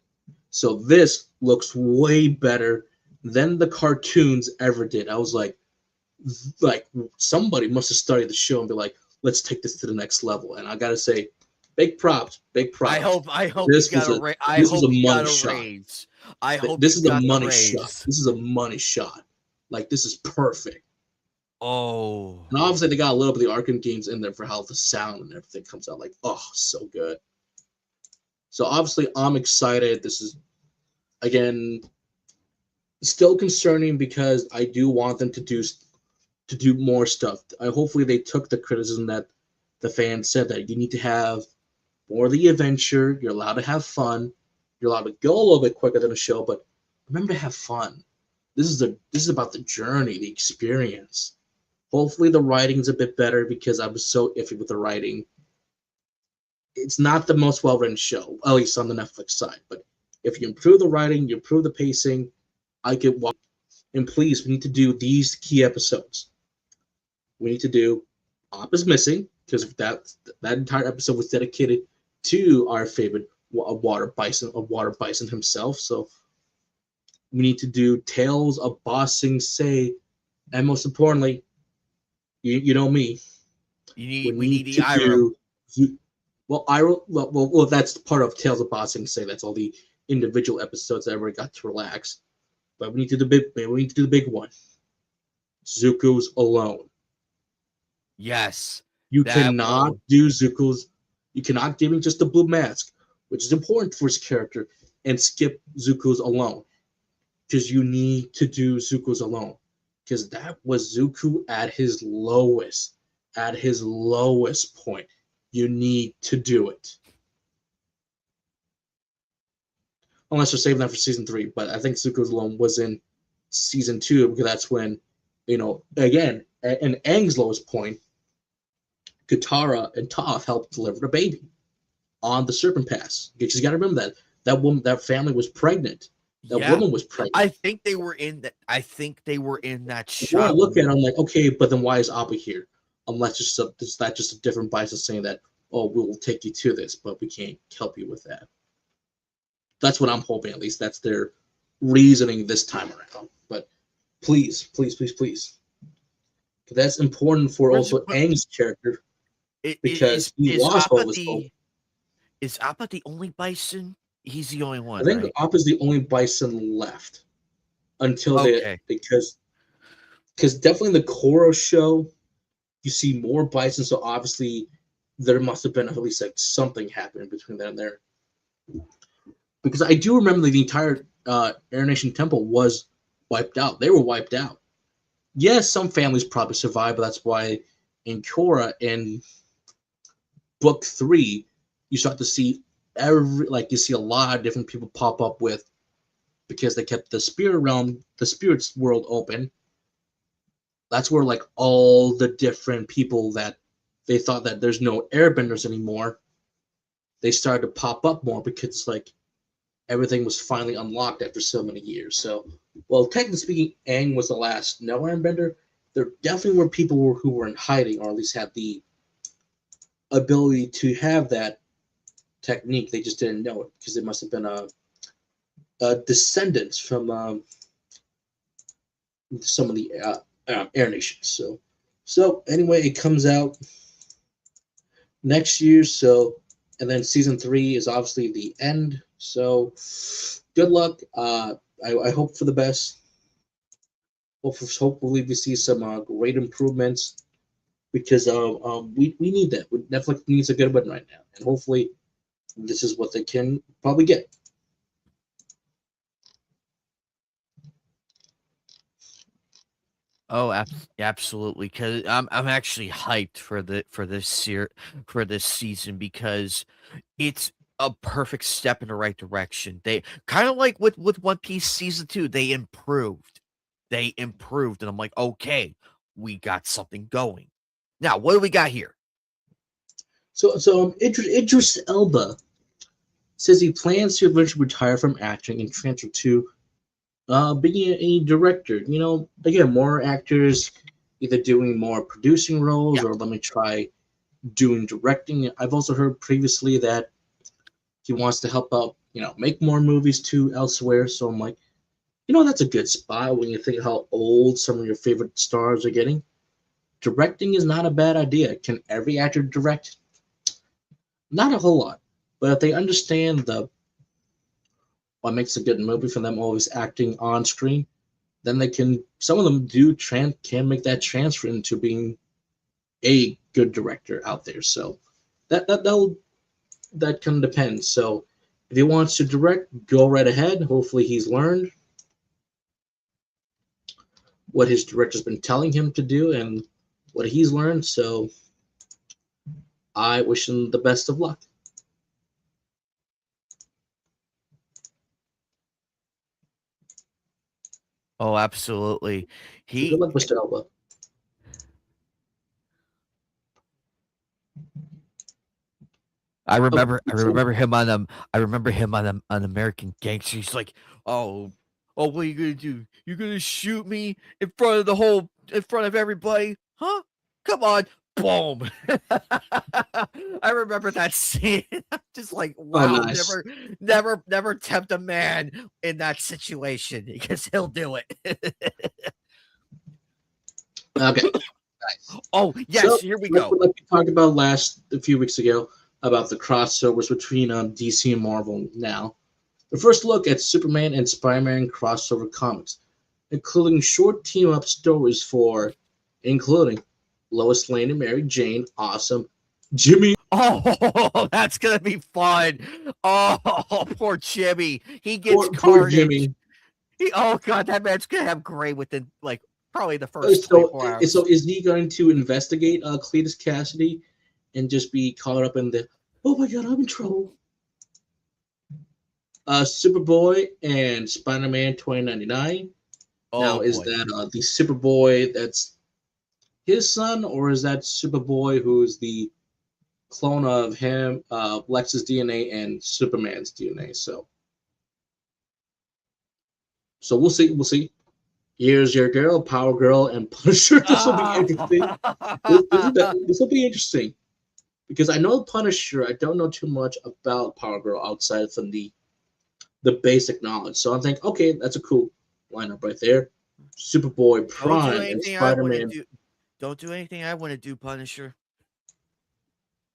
So this looks way better than the cartoons ever did. I was like somebody must have studied the show and be like, let's take this to the next level. And I gotta say, big props. I hope this was a money shot. I hope this is a money shot. This is a money shot. Like, this is perfect. Oh. And obviously they got a little bit of the Arkham games in there for how the sound and everything comes out. Like, oh, so good. So obviously I'm excited. This is, again, still concerning, because I do want them to do more stuff. Hopefully they took the criticism that the fans said, that you need to have more of the adventure. You're allowed to have fun. You're allowed to go a little bit quicker than a show, but remember to have fun. This is about the journey, the experience. Hopefully the writing's a bit better, because I was so iffy with the writing. It's not the most well-written show, at least on the Netflix side. But if you improve the writing, you improve the pacing, I could watch. And please, we need to do these key episodes. We need to do Op is missing, because that entire episode was dedicated to our favorite water bison himself. So we need to do Tales of Ba Sing Se, and most importantly, you know me. We We need need the to Iroh. do Iroh. Well, that's part of Tales of Ba Sing Se. That's all the individual episodes that everybody got to relax. But we need to do the big. We need to do the big one. Zuko's alone. Yes, You that cannot will. do Zuko's. You cannot give him just the blue mask, which is important for his character, and skip Zuko's alone. Because you need to do Zuko's alone. Because that was Zuko at his lowest. At his lowest point. You need to do it. Unless you're saving that for season 3. But I think Zuko's alone was in season 2, because that's when, again, in Aang's lowest point, Katara and Toph helped deliver the baby on the Serpent Pass. You just got to remember that family was pregnant. That Yeah, woman was pregnant. I think they were in that. I think they were in that When I shot. look at it, I'm like, okay, but then why is Appa here? Unless is that just a different bison saying that, oh, we will take you to this, but we can't help you with that. That's what I'm hoping. At least that's their reasoning this time around. But please, please, please, please. That's important for Where's- also but Aang's character, because he is lost all Appa of his hope. is Appa the only bison? He's the only I one, think right? Appa's the only bison left until Okay. because definitely in the Koro show you see more bison, so obviously there must have been at least like something happening between that and there. Because I do remember the entire Air Nation Temple was wiped out. They were wiped out. Yes, some families probably survived, but that's why in Korra in book 3 you start to see you see a lot of different people pop up with, because they kept the spirit realm, the spirits world open. That's where like all the different people that they thought that there's no airbenders anymore, they started to pop up more, because like everything was finally unlocked after so many years. So, well, technically speaking, Aang was the last no airbender. There definitely were people who were in hiding, or at least had the ability to have that technique. They just didn't know it, because it must have been a descendants from some of the Air Nations. So anyway, it comes out next year. So, and then season 3 is obviously the end. So, good luck. I hope for the best. Hopefully, we see some great improvements, because we need that. Netflix needs a good one right now, and hopefully, this is what they can probably get. Oh, absolutely. Because I'm actually hyped for this season, because it's a perfect step in the right direction. They kind of like with One Piece season 2, they improved. And I'm like, okay, we got something going. Now, what do we got here? So Idris Elba says he plans to eventually retire from acting and transfer to being a director. Again, more actors either doing more producing roles, Yeah. or let me try doing directing. I've also heard previously that he wants to help out, make more movies too elsewhere. So I'm like, that's a good spot when you think of how old some of your favorite stars are getting. Directing is not a bad idea. Can every actor direct? Not a whole lot. But if they understand what makes a good movie for them always acting on screen, then some of them can make that transfer into being a good director out there. So that kind of depends. So if he wants to direct, go right ahead. Hopefully he's learned what his director's been telling him to do and what he's learned. So I wish him the best of luck. Oh, absolutely. Good luck, Mr. Elba. I remember him on American Gangster. He's like, oh, what are you gonna do? You're gonna shoot me in front of everybody? Huh? Come on, boom. I remember that scene. Just like, Oh, wow, nice. never tempt a man in that situation because he'll do it. Okay. Nice. Oh, So, yes, here we like go. we talked about a few weeks ago about the crossovers between DC and Marvel now. The first look at Superman and Spider-Man crossover comics, including short team-up stories for, including Lois Lane and Mary Jane, awesome, Jimmy. Oh, that's gonna be fun. Oh, poor Jimmy. He gets Poor carnage. Jimmy. Oh god, that man's gonna have gray within like probably the first So, 24 hours. is he going to investigate Cletus Cassidy and just be caught up in the, oh my god, I'm in trouble? Superboy and Spider-Man 2099. Now, Oh is boy. that the Superboy that's his son, or is that Superboy who's the clone of him, Lex's DNA and Superman's DNA? So we'll see. We'll see. Here's your girl, Power Girl, and Punisher. This will be interesting. This will be interesting because I know Punisher. I don't know too much about Power Girl outside from the basic knowledge. So I'm thinking, okay, that's a cool lineup right there. Superboy, Prime, and Spider-Man. Don't do anything I want to do, Punisher.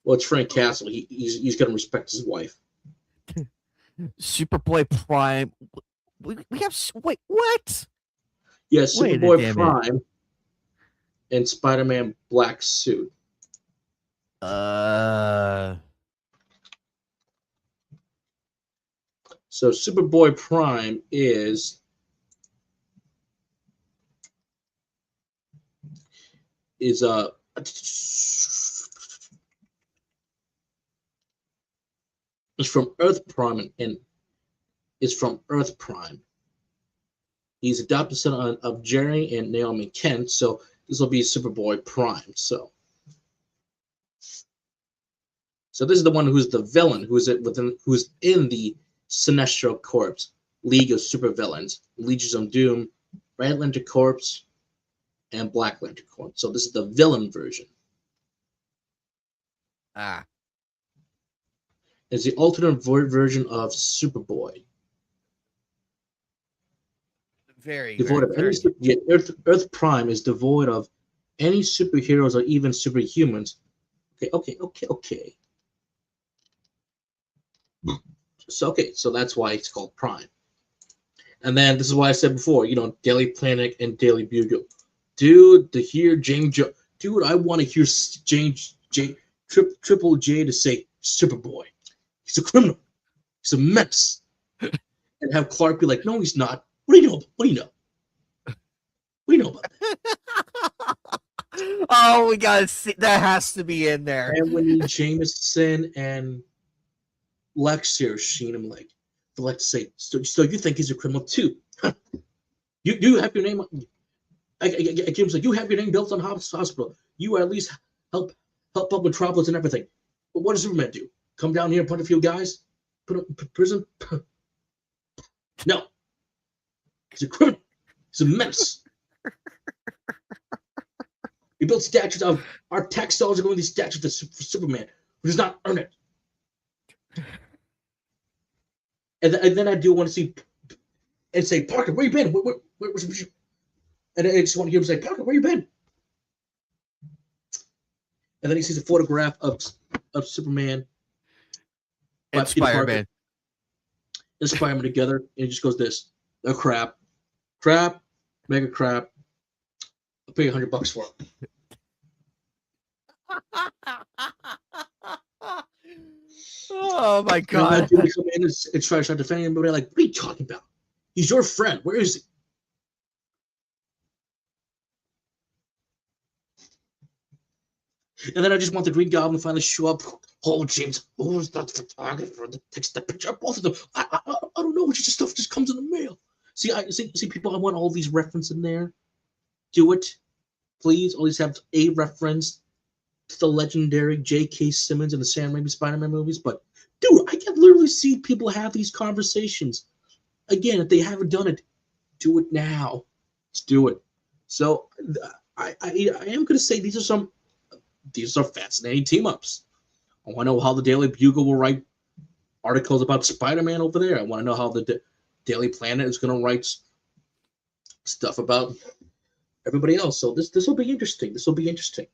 Well, it's Frank Castle. He's gonna respect his wife. Superboy Prime. We have wait, what? Yeah, Wait a Superboy damn Prime and Spider-Man Black Suit. Uh, So Superboy Prime is it's from Earth Prime and is from Earth Prime. He's adopted son of Jerry and Naomi Kent, so this will be Superboy Prime. So this is the one who's the villain, who's in the Sinestro Corps, League of Supervillains, Legions of Doom, Red Lantern Corps, and Black Lantern Corps. So this is the villain version. It's the alternate version of Superboy. Devoid of any Earth Prime is devoid of any superheroes or even superhumans. Okay. So that's why it's called Prime. And then this is why I said before, Daily Planet and Daily Bugle. Dude, to hear James Joe, dude, I want to hear Triple J to say Superboy. He's a criminal. He's a menace. And have Clark be like, no, he's not. What do you know? What do you know? We know about that. Oh, we gotta see. That has to be in there. And we need Jameson and Lex here, Sheen him like say, so you think he's a criminal too? You have your name. James like, you have your name built on hospital. You at least help up with troubles and everything. But what does Superman do? Come down here and put a few guys? Put in prison? No. He's a criminal. He's a menace. We built statues of our tax dollars are going to these statues for Superman, who does not earn it. And then I do want to see and say, Parker, where you been? Where's you? And I just want to hear him say, Parker, where you been? And then he sees a photograph of Superman and Spider-Man. And Spider-Man together, and he just goes this: "The crap, mega crap. I'll pay $100 for it." Oh my god! And come in and try to start defending him, but like, what are you talking about? He's your friend. Where is he? And then I just want the Green Goblin to finally show up. Oh, James, who's that photographer that takes the picture of both of them? I don't know. Which stuff just comes in the mail. See, people. I want all these references in there. Do it, please. Always have a reference to the legendary J.K. Simmons in the Sam Raimi Spider-Man movies. But dude, I can literally see people have these conversations. Again, if they haven't done it, do it now. Let's do it. So I am going to say these are fascinating team-ups. I want to know how the Daily Bugle will write articles about Spider-Man over there. I want to know how the Daily Planet is going to write stuff about everybody else. So this will be interesting. This will be interesting.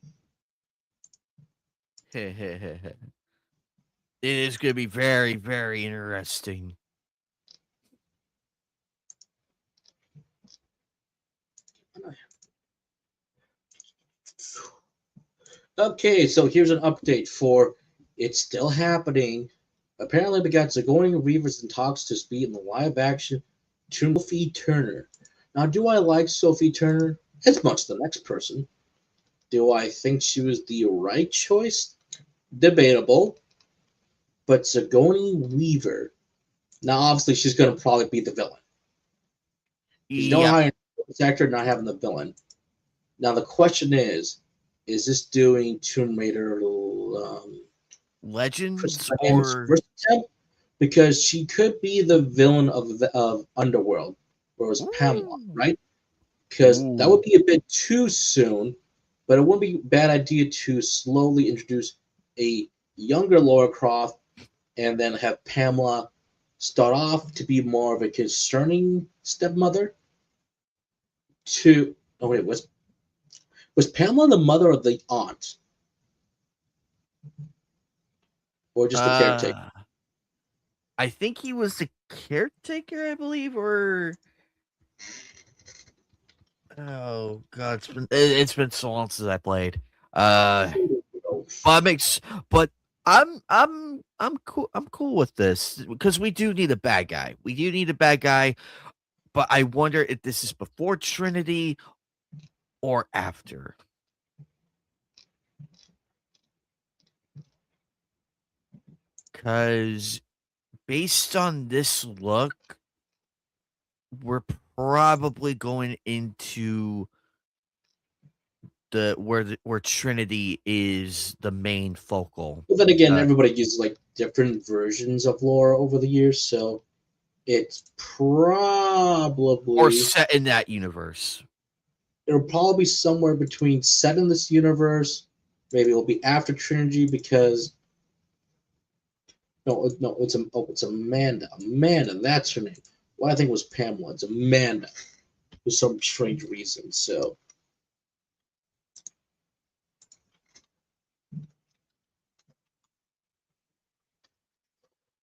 It is going to be very, very interesting. Okay, so here's an update for It's Still Happening. Apparently, we got Sigourney Weaver's in talks to be in the live-action Sophie Turner. Now, do I like Sophie Turner as much as the next person? Do I think she was the right choice? Debatable. But Sigourney Weaver, now obviously she's going to probably be the villain. You don't hire this actor not having the villain. Now the question is this doing Tomb Raider Legends or first attempt? Because she could be the villain of Underworld, or was Pamela, right? Because that would be a bit too soon, but it wouldn't be a bad idea to slowly introduce a younger Lara Croft and then have Pamela start off to be more of a concerning stepmother. Was Pamela the mother of the aunt? Or just the caretaker? I think he was the caretaker, I believe, or oh god, it's been so long since I played. But I'm cool with this because we do need a bad guy. We do need a bad guy, but I wonder if this is before Trinity or after. Because based on this look, we're probably going into where Trinity is the main focal. But then again, everybody uses like different versions of lore over the years, so it's probably or set in that universe. It'll probably be somewhere between set in this universe. Maybe it'll be after Trinity because no, it's Amanda. Amanda, that's her name. Well, I think it was Pamela. It's Amanda for some strange reason. So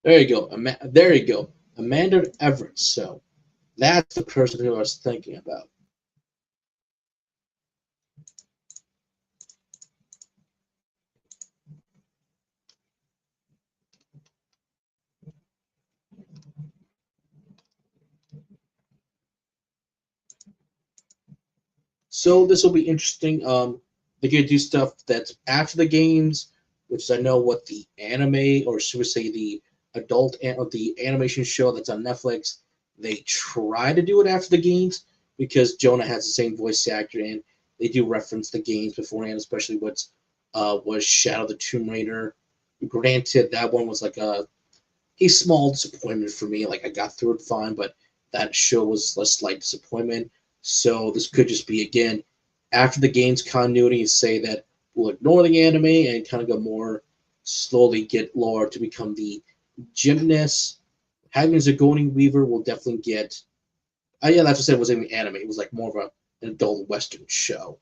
there you go. There you go. Amanda Everett. So that's the person who I was thinking about. So this will be interesting. They're gonna do stuff that's after the games, which is I know what the anime, or should we say the adult the animation show that's on Netflix. They try to do it after the games because Jonah has the same voice actor, and they do reference the games beforehand, especially what's was Shadow the Tomb Raider. Granted, that one was like a small disappointment for me. Like I got through it fine, but that show was a slight disappointment. So this could just be again after the game's continuity and say that we'll ignore the anime and kind of go more slowly get Laura to become the gymnast. Having Sigourney Weaver will definitely get. Yeah, that's what I said. It wasn't the anime. It was like more of an adult Western show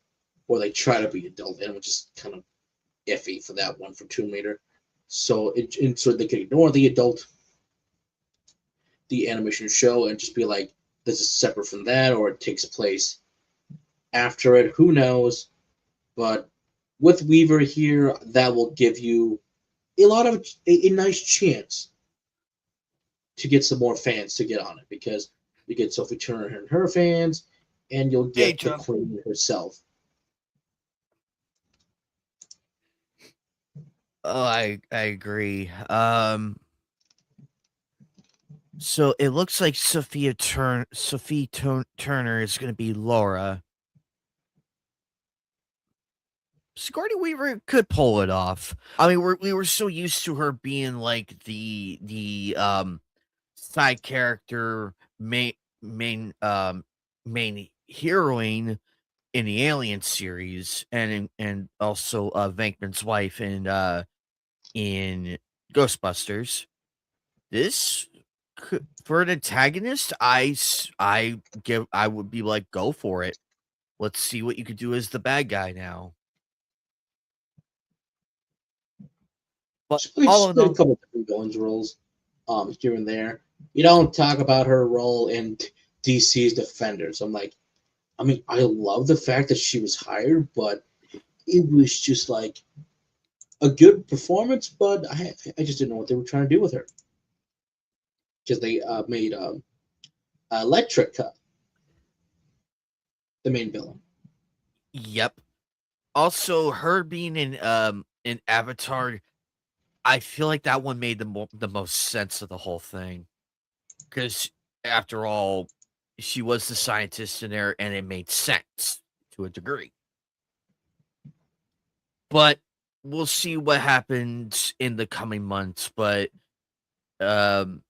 where they try to be adult, and it was just kind of iffy for that one for Tomb Raider. So so they could ignore the animation show and just be like, this is separate from that, or it takes place after it. Who knows? But with Weaver here, that will give you a nice chance to get some more fans to get on it, because you get Sophie Turner and her fans, and you'll get the Queen herself. Oh, I agree. So it looks like Sophie Turner is going to be Laura. Sigourney Weaver could pull it off. I mean, we were so used to her being like the side character main heroine in the Alien series, and also Venkman's wife in in Ghostbusters. This for an antagonist, I would be like, go for it. Let's see what you could do as the bad guy now. But all She's in played a all, couple of different villains roles, here and there. You don't talk about her role in DC's Defenders. I'm like, I mean, I love the fact that she was hired, but it was just like a good performance. But I just didn't know what they were trying to do with her because they made Electric the main villain. yep. Also, her being in Avatar, I feel like that one made the most sense of the whole thing. Because after all, she was the scientist in there, and it made sense to a degree. But we'll see what happens in the coming months. But um,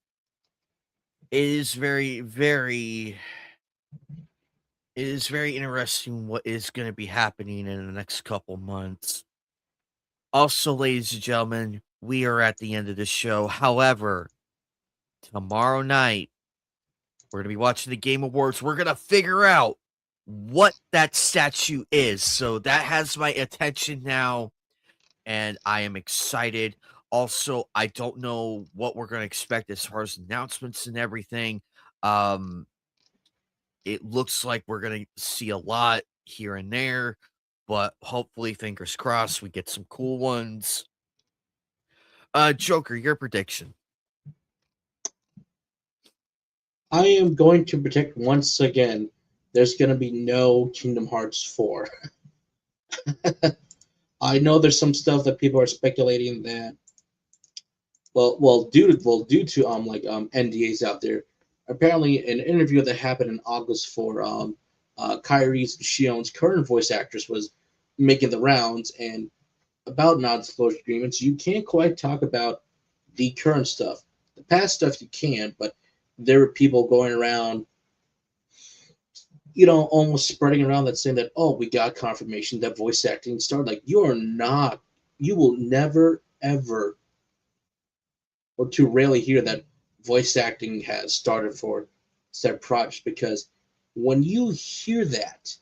it is it is very interesting what is going to be happening in the next couple months. Also, ladies and gentlemen, we are at the end of the show. However, tomorrow night, we're going to be watching the Game Awards. We're going to figure out what that statue is. So that has my attention now, and I am excited. Also, I don't know what we're going to expect as far as announcements and everything. It looks like we're going to see a lot here and there, but hopefully, fingers crossed, we get some cool ones. Joker, your prediction. I am going to predict once again. There's going to be no Kingdom Hearts 4. I know there's some stuff that people are speculating that, due to NDAs out there. Apparently, an interview that happened in August for Kairi's Shion's current voice actress was making the rounds, and about non-disclosure agreements, you can't quite talk about the current stuff. The past stuff you can, but there were people going around, almost spreading around that saying that, oh, we got confirmation that voice acting started. Like, you will never, ever, or too rarely hear that voice acting has started for said projects, because when you hear that,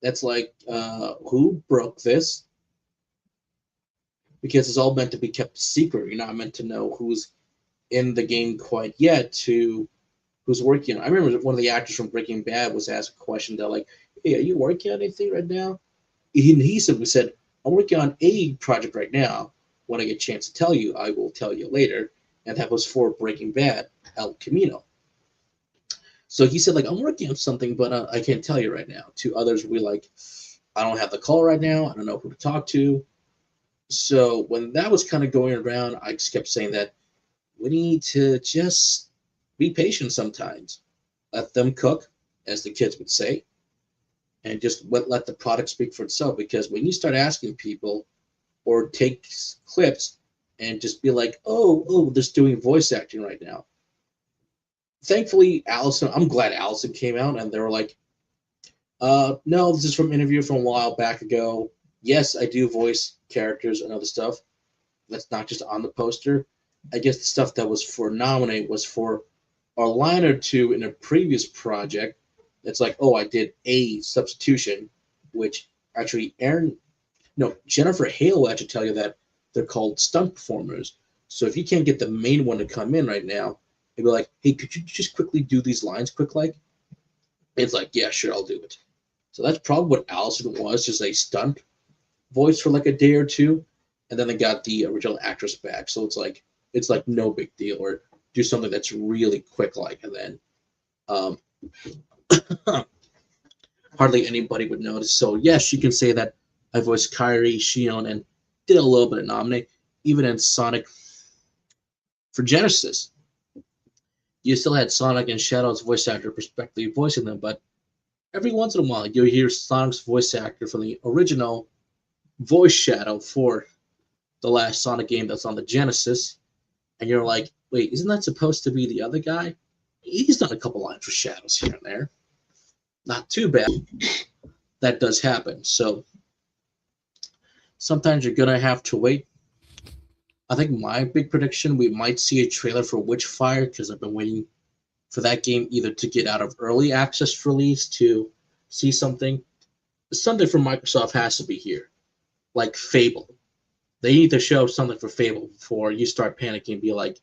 that's like, who broke this? Because it's all meant to be kept secret. You're not meant to know who's in the game quite yet to who's working on it. I remember one of the actors from Breaking Bad was asked a question that, like, hey, are you working on anything right now? He simply said, I'm working on a project right now. When I get a chance to tell you, I will tell you later. And that was for Breaking Bad, El Camino. So he said, like, I'm working on something, but I can't tell you right now. To others, we like, I don't have the call right now. I don't know who to talk to. So when that was kind of going around, I just kept saying that we need to just be patient sometimes. Let them cook, as the kids would say, and just let the product speak for itself. Because when you start asking people or take clips and just be like, oh, they're doing voice acting right now. Thankfully, I'm glad Allison came out and they were like, no, this is from an interview from a while back ago. Yes, I do voice characters and other stuff. That's not just on the poster. I guess the stuff that was for nominate was for a line or two in a previous project. It's like, oh, I did a substitution, which actually Jennifer Hale will actually tell you that they're called stunt performers. So if you can't get the main one to come in right now, they'd be like, hey, could you just quickly do these lines quick like? It's like, yeah, sure, I'll do it. So that's probably what Allison was, just a stunt voice for like a day or two, and then they got the original actress back. So it's like no big deal, or do something that's really quick like, and then hardly anybody would notice. So yes, you can say that I voiced Kairi, Shion, and did a little bit of nominate, even in Sonic for Genesis. You still had Sonic and Shadow's voice actor respectively voicing them, but every once in a while you'll hear Sonic's voice actor from the original voice Shadow for the last Sonic game that's on the Genesis, and you're like, wait, isn't that supposed to be the other guy? He's done a couple lines for Shadows here and there. Not too bad. That does happen. So sometimes you're going to have to wait. I think my big prediction, we might see a trailer for Witchfire, because I've been waiting for that game either to get out of early access release to see something. Something from Microsoft has to be here, like Fable. They need to show something for Fable before you start panicking and be like,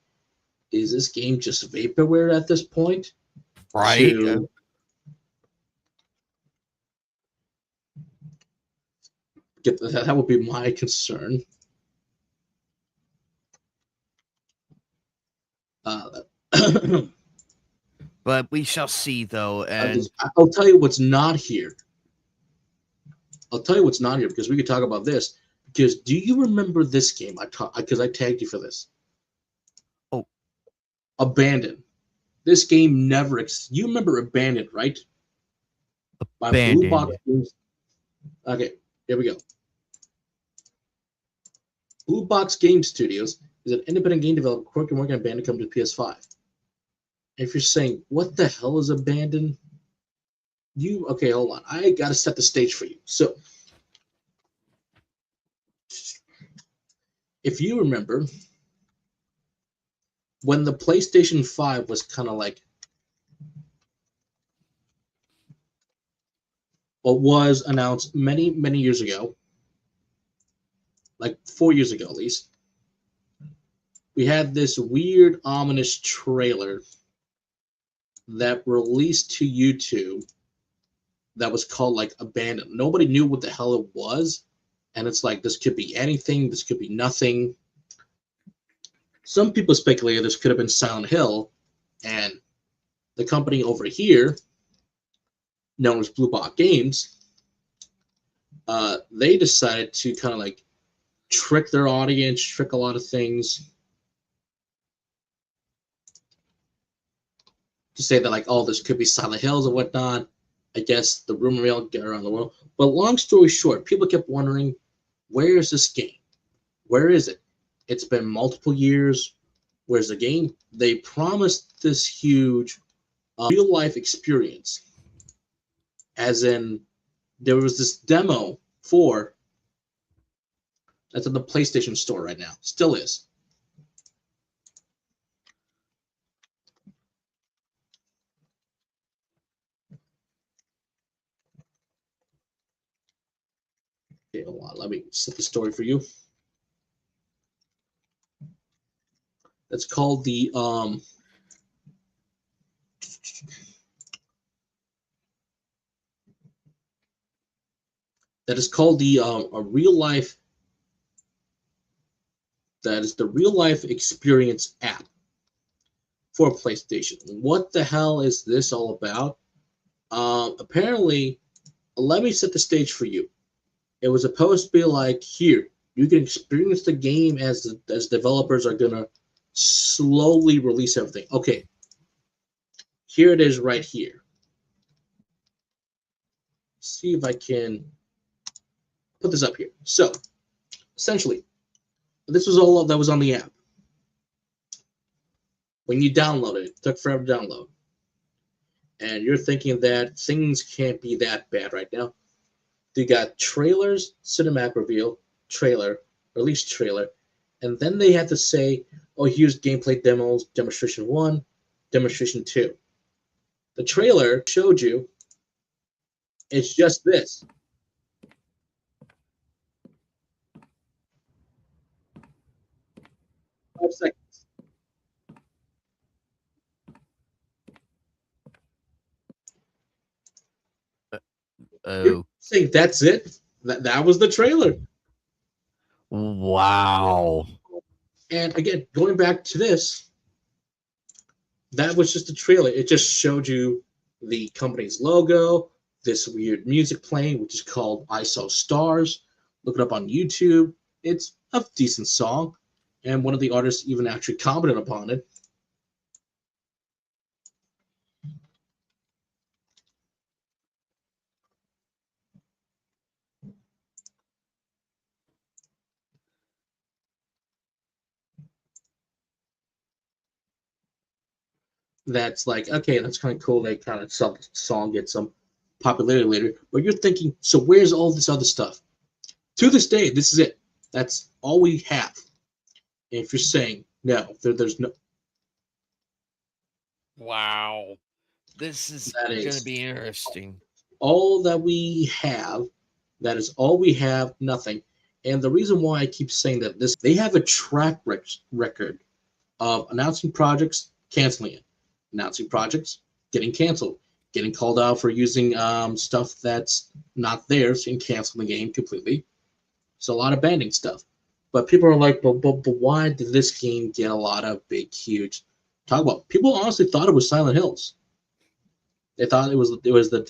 is this game just vaporware at this point? Right? That would be my concern. But we shall see, though. And I'll tell you what's not here. Because we could talk about this. Because do you remember this game? Because I tagged you for this. Oh, Abandon. This game never. You remember Abandon, right? By Blue Box Games. Okay, here we go. Blue Box Game Studios is an independent game developer working on Abandon coming to PS5. If you're saying, what the hell is Abandon? Okay, hold on. I got to set the stage for you. So, if you remember, when the PlayStation 5 was kind of like, what was announced many, many years ago, like 4 years ago at least, we had this weird, ominous trailer that released to YouTube that was called like Abandon. Nobody knew what the hell it was. And it's like, this could be anything. This could be nothing. Some people speculated this could have been Silent Hill. And the company over here, known as Blue Box Games, they decided to kind of like trick their audience, trick a lot of things. To say that like, oh, this could be Silent Hills and whatnot. I guess the rumor mill get around the world. But long story short, people kept wondering, where is this game? Where is it? It's been multiple years. Where's the game? They promised this huge real-life experience. As in, there was this demo for, that's at the PlayStation Store right now. Still is. Okay, hold on. Let me set the story for you. That's called the that is called the a real life. That is the real life experience app for PlayStation. What the hell is this all about? Apparently, let me set the stage for you. It was supposed to be like, here, you can experience the game as developers are gonna slowly release everything. Okay, here it is right here. See if I can put this up here. So, essentially, this was all that was on the app. When you downloaded it, it took forever to download. And you're thinking that things can't be that bad right now. You got trailers, cinematic reveal, trailer, release trailer, and then they had to say, oh, here's gameplay demos, demonstration 1, demonstration 2. The trailer showed you it's just this. Five seconds. oh, Saying that's it? That was the trailer. wow. And again, going back to this, that was just a trailer. It just showed you the company's logo, this weird music playing, which is called I Saw Stars. Look it up on YouTube. It's a decent song. And one of the artists even actually commented upon it. That's like, okay, that's kind of cool. They kind of saw the song get some popularity later. But you're thinking, so where's all this other stuff? To this day, this is it. That's all we have. If you're saying no, there's no. Wow. This is That going to is be interesting. all that we have. That is all we have. Nothing. And the reason why I keep saying that they have a track record of announcing projects, canceling it, announcing projects, getting canceled, getting called out for using stuff that's not theirs and canceling the game completely. So a lot of banning stuff. But people are like, but why did this game get a lot of big, huge talk about? People honestly thought it was Silent Hills. They thought it was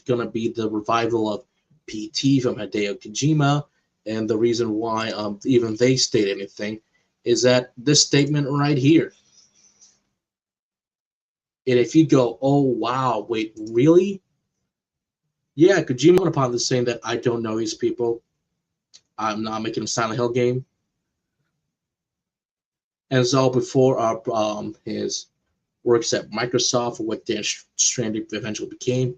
going to be the revival of PT from Hideo Kojima, and the reason why even they state anything is that this statement right here. And if you go, oh wow, wait, really? Yeah, Kojima upon this saying that I don't know these people. I'm not making a Silent Hill game. And it's all before his works at Microsoft, what Dan Stranding eventually became.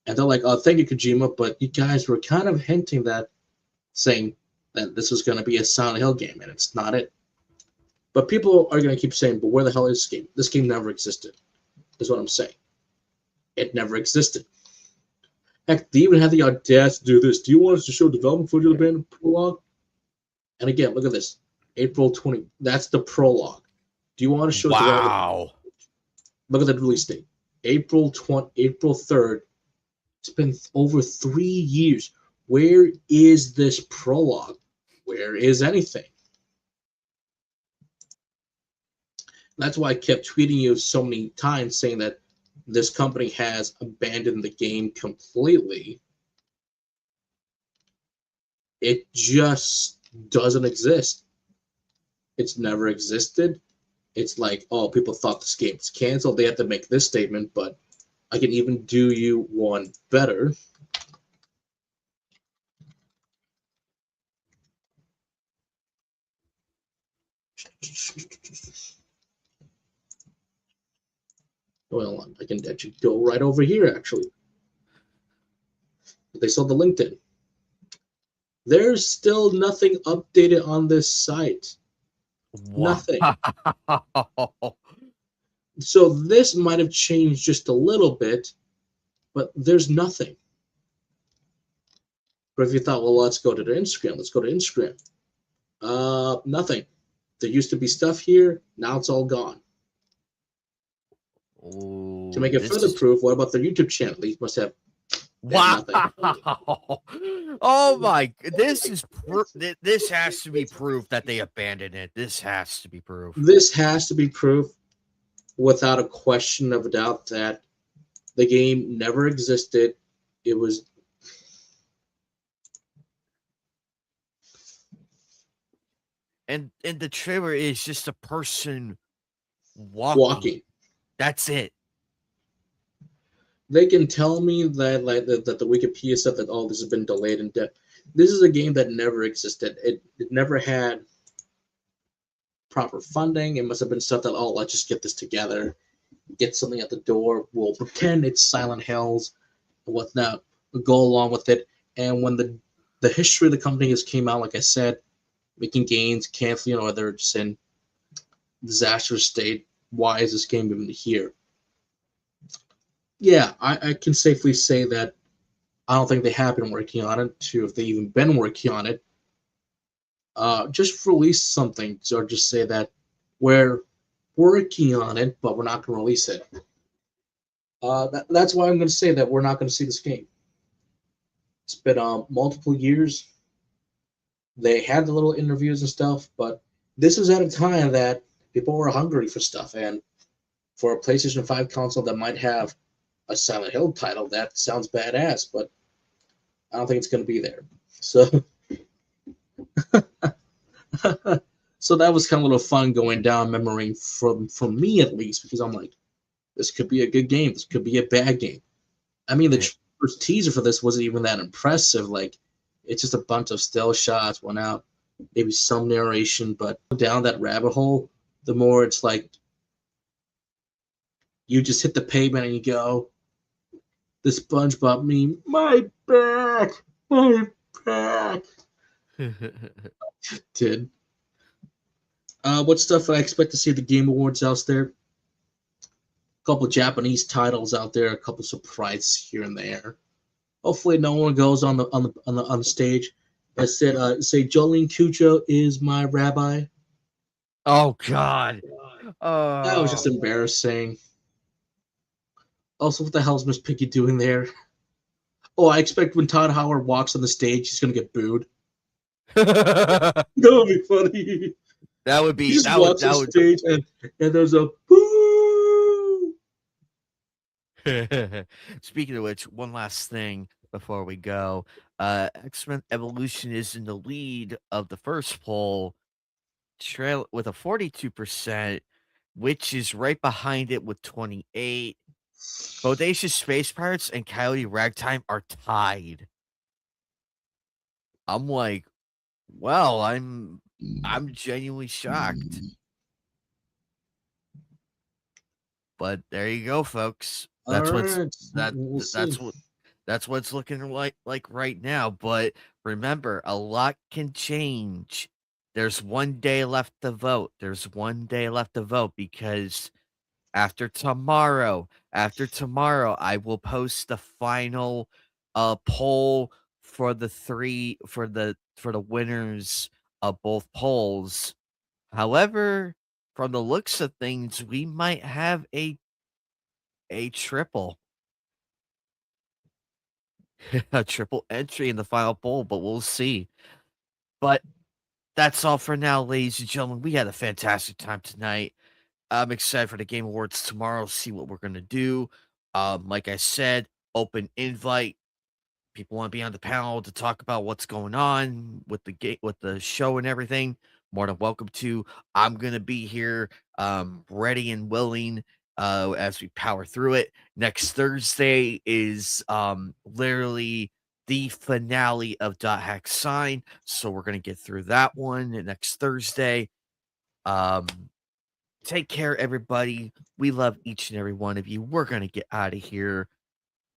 And they're like, oh, thank you, Kojima, but you guys were kind of hinting that, saying that this was going to be a Silent Hill game, and it's not it. But people are going to keep saying, but where the hell is this game? This game never existed, is what I'm saying. It never existed. Heck, they even had the audacity to do this. Do you want us to show development footage of the band prologue? And again, look at this. April 20. That's the prologue. Do you want to show development? Wow. Look at the release date. April 3rd. It's been over 3 years. Where is this prologue? Where is anything? That's why I kept tweeting you so many times saying that this company has abandoned the game completely. It just doesn't exist. It's never existed. It's like, oh, people thought this game was canceled. They have to make this statement, but I can even do you one better. Well, I can actually go right over here, actually. They saw the LinkedIn. There's still nothing updated on this site. Wow. Nothing. So this might have changed just a little bit, but there's nothing. But if you thought, well, let's go to the Instagram. Let's go to Instagram. Nothing. There used to be stuff here. Now it's all gone. Ooh, To make it further proof, what about their YouTube channel? These must have. Wow. Oh my, this has to be proof that they abandoned it. This has to be proof. This has to be proof without a question of a doubt that the game never existed. It was. And the trailer is just a person walking. That's it. They can tell me that that the Wikipedia said that this has been delayed and this is a game that never existed. It never had proper funding. It must have been stuff that, oh, let's just get this together, get something at the door. We'll pretend it's Silent Hills and whatnot. We'll go along with it. And when the history of the company has came out, like I said, making gains, canceling, or they're just in disaster state. Why is this game even here? Yeah, I can safely say that I don't think they have been working on it. If they even been working on it, just release something or just say that we're working on it, but we're not going to release it. That's why I'm going to say that we're not going to see this game. It's been multiple years. They had the little interviews and stuff, but this was at a time that people were hungry for stuff, and for a PlayStation 5 console that might have a Silent Hill title, that sounds badass, but I don't think it's going to be there. So, so that was kind of a little fun going down memory from me at least, because I'm like, this could be a good game, this could be a bad game. I mean, the first teaser for this wasn't even that impressive. Like, it's just a bunch of still shots, went out, maybe some narration, but down that rabbit hole, the more it's like you just hit the pavement and you go, the SpongeBob meme, my back. Did. What stuff I expect to see at the Game Awards out there? A couple of Japanese titles out there, a couple surprises here and there. Hopefully, no one goes on the stage that said, "Say Jolene Cujo is my rabbi." Oh God. That was just embarrassing. Also, what the hell is Miss Piggy doing there? Oh, I expect when Todd Howard walks on the stage, he's gonna get booed. That That would be funny. would He be just that would walks on that would stage and there's a boo. Speaking of which, one last thing before we go. X-Men Evolution is in the lead of the first poll, trail with a 42%, which is right behind it with 28. Bodacious Space Pirates and Coyote Ragtime are tied. I'm like, well, I'm genuinely shocked. But there you go, folks. That's All what's right, that we'll that's see. that's what it's looking like right now. But remember, a lot can change. There's 1 day left to vote. There's 1 day left to vote because after tomorrow, I will post the final poll for the winners of both polls. However, from the looks of things, we might have a triple a triple entry in the final poll, but we'll see. But that's all for now, ladies and gentlemen. We had a fantastic time tonight. I'm excited for the Game Awards tomorrow, see what we're gonna do. Like I said, open invite. People want to be on the panel to talk about what's going on with with the show and everything. More than welcome to. I'm gonna be here, ready and willing, as we power through it. Next Thursday is literally the finale of Dot Hack Sign, so we're gonna get through that one next Thursday. Um, Take care, everybody. We love each and every one of you. We're gonna get out of here.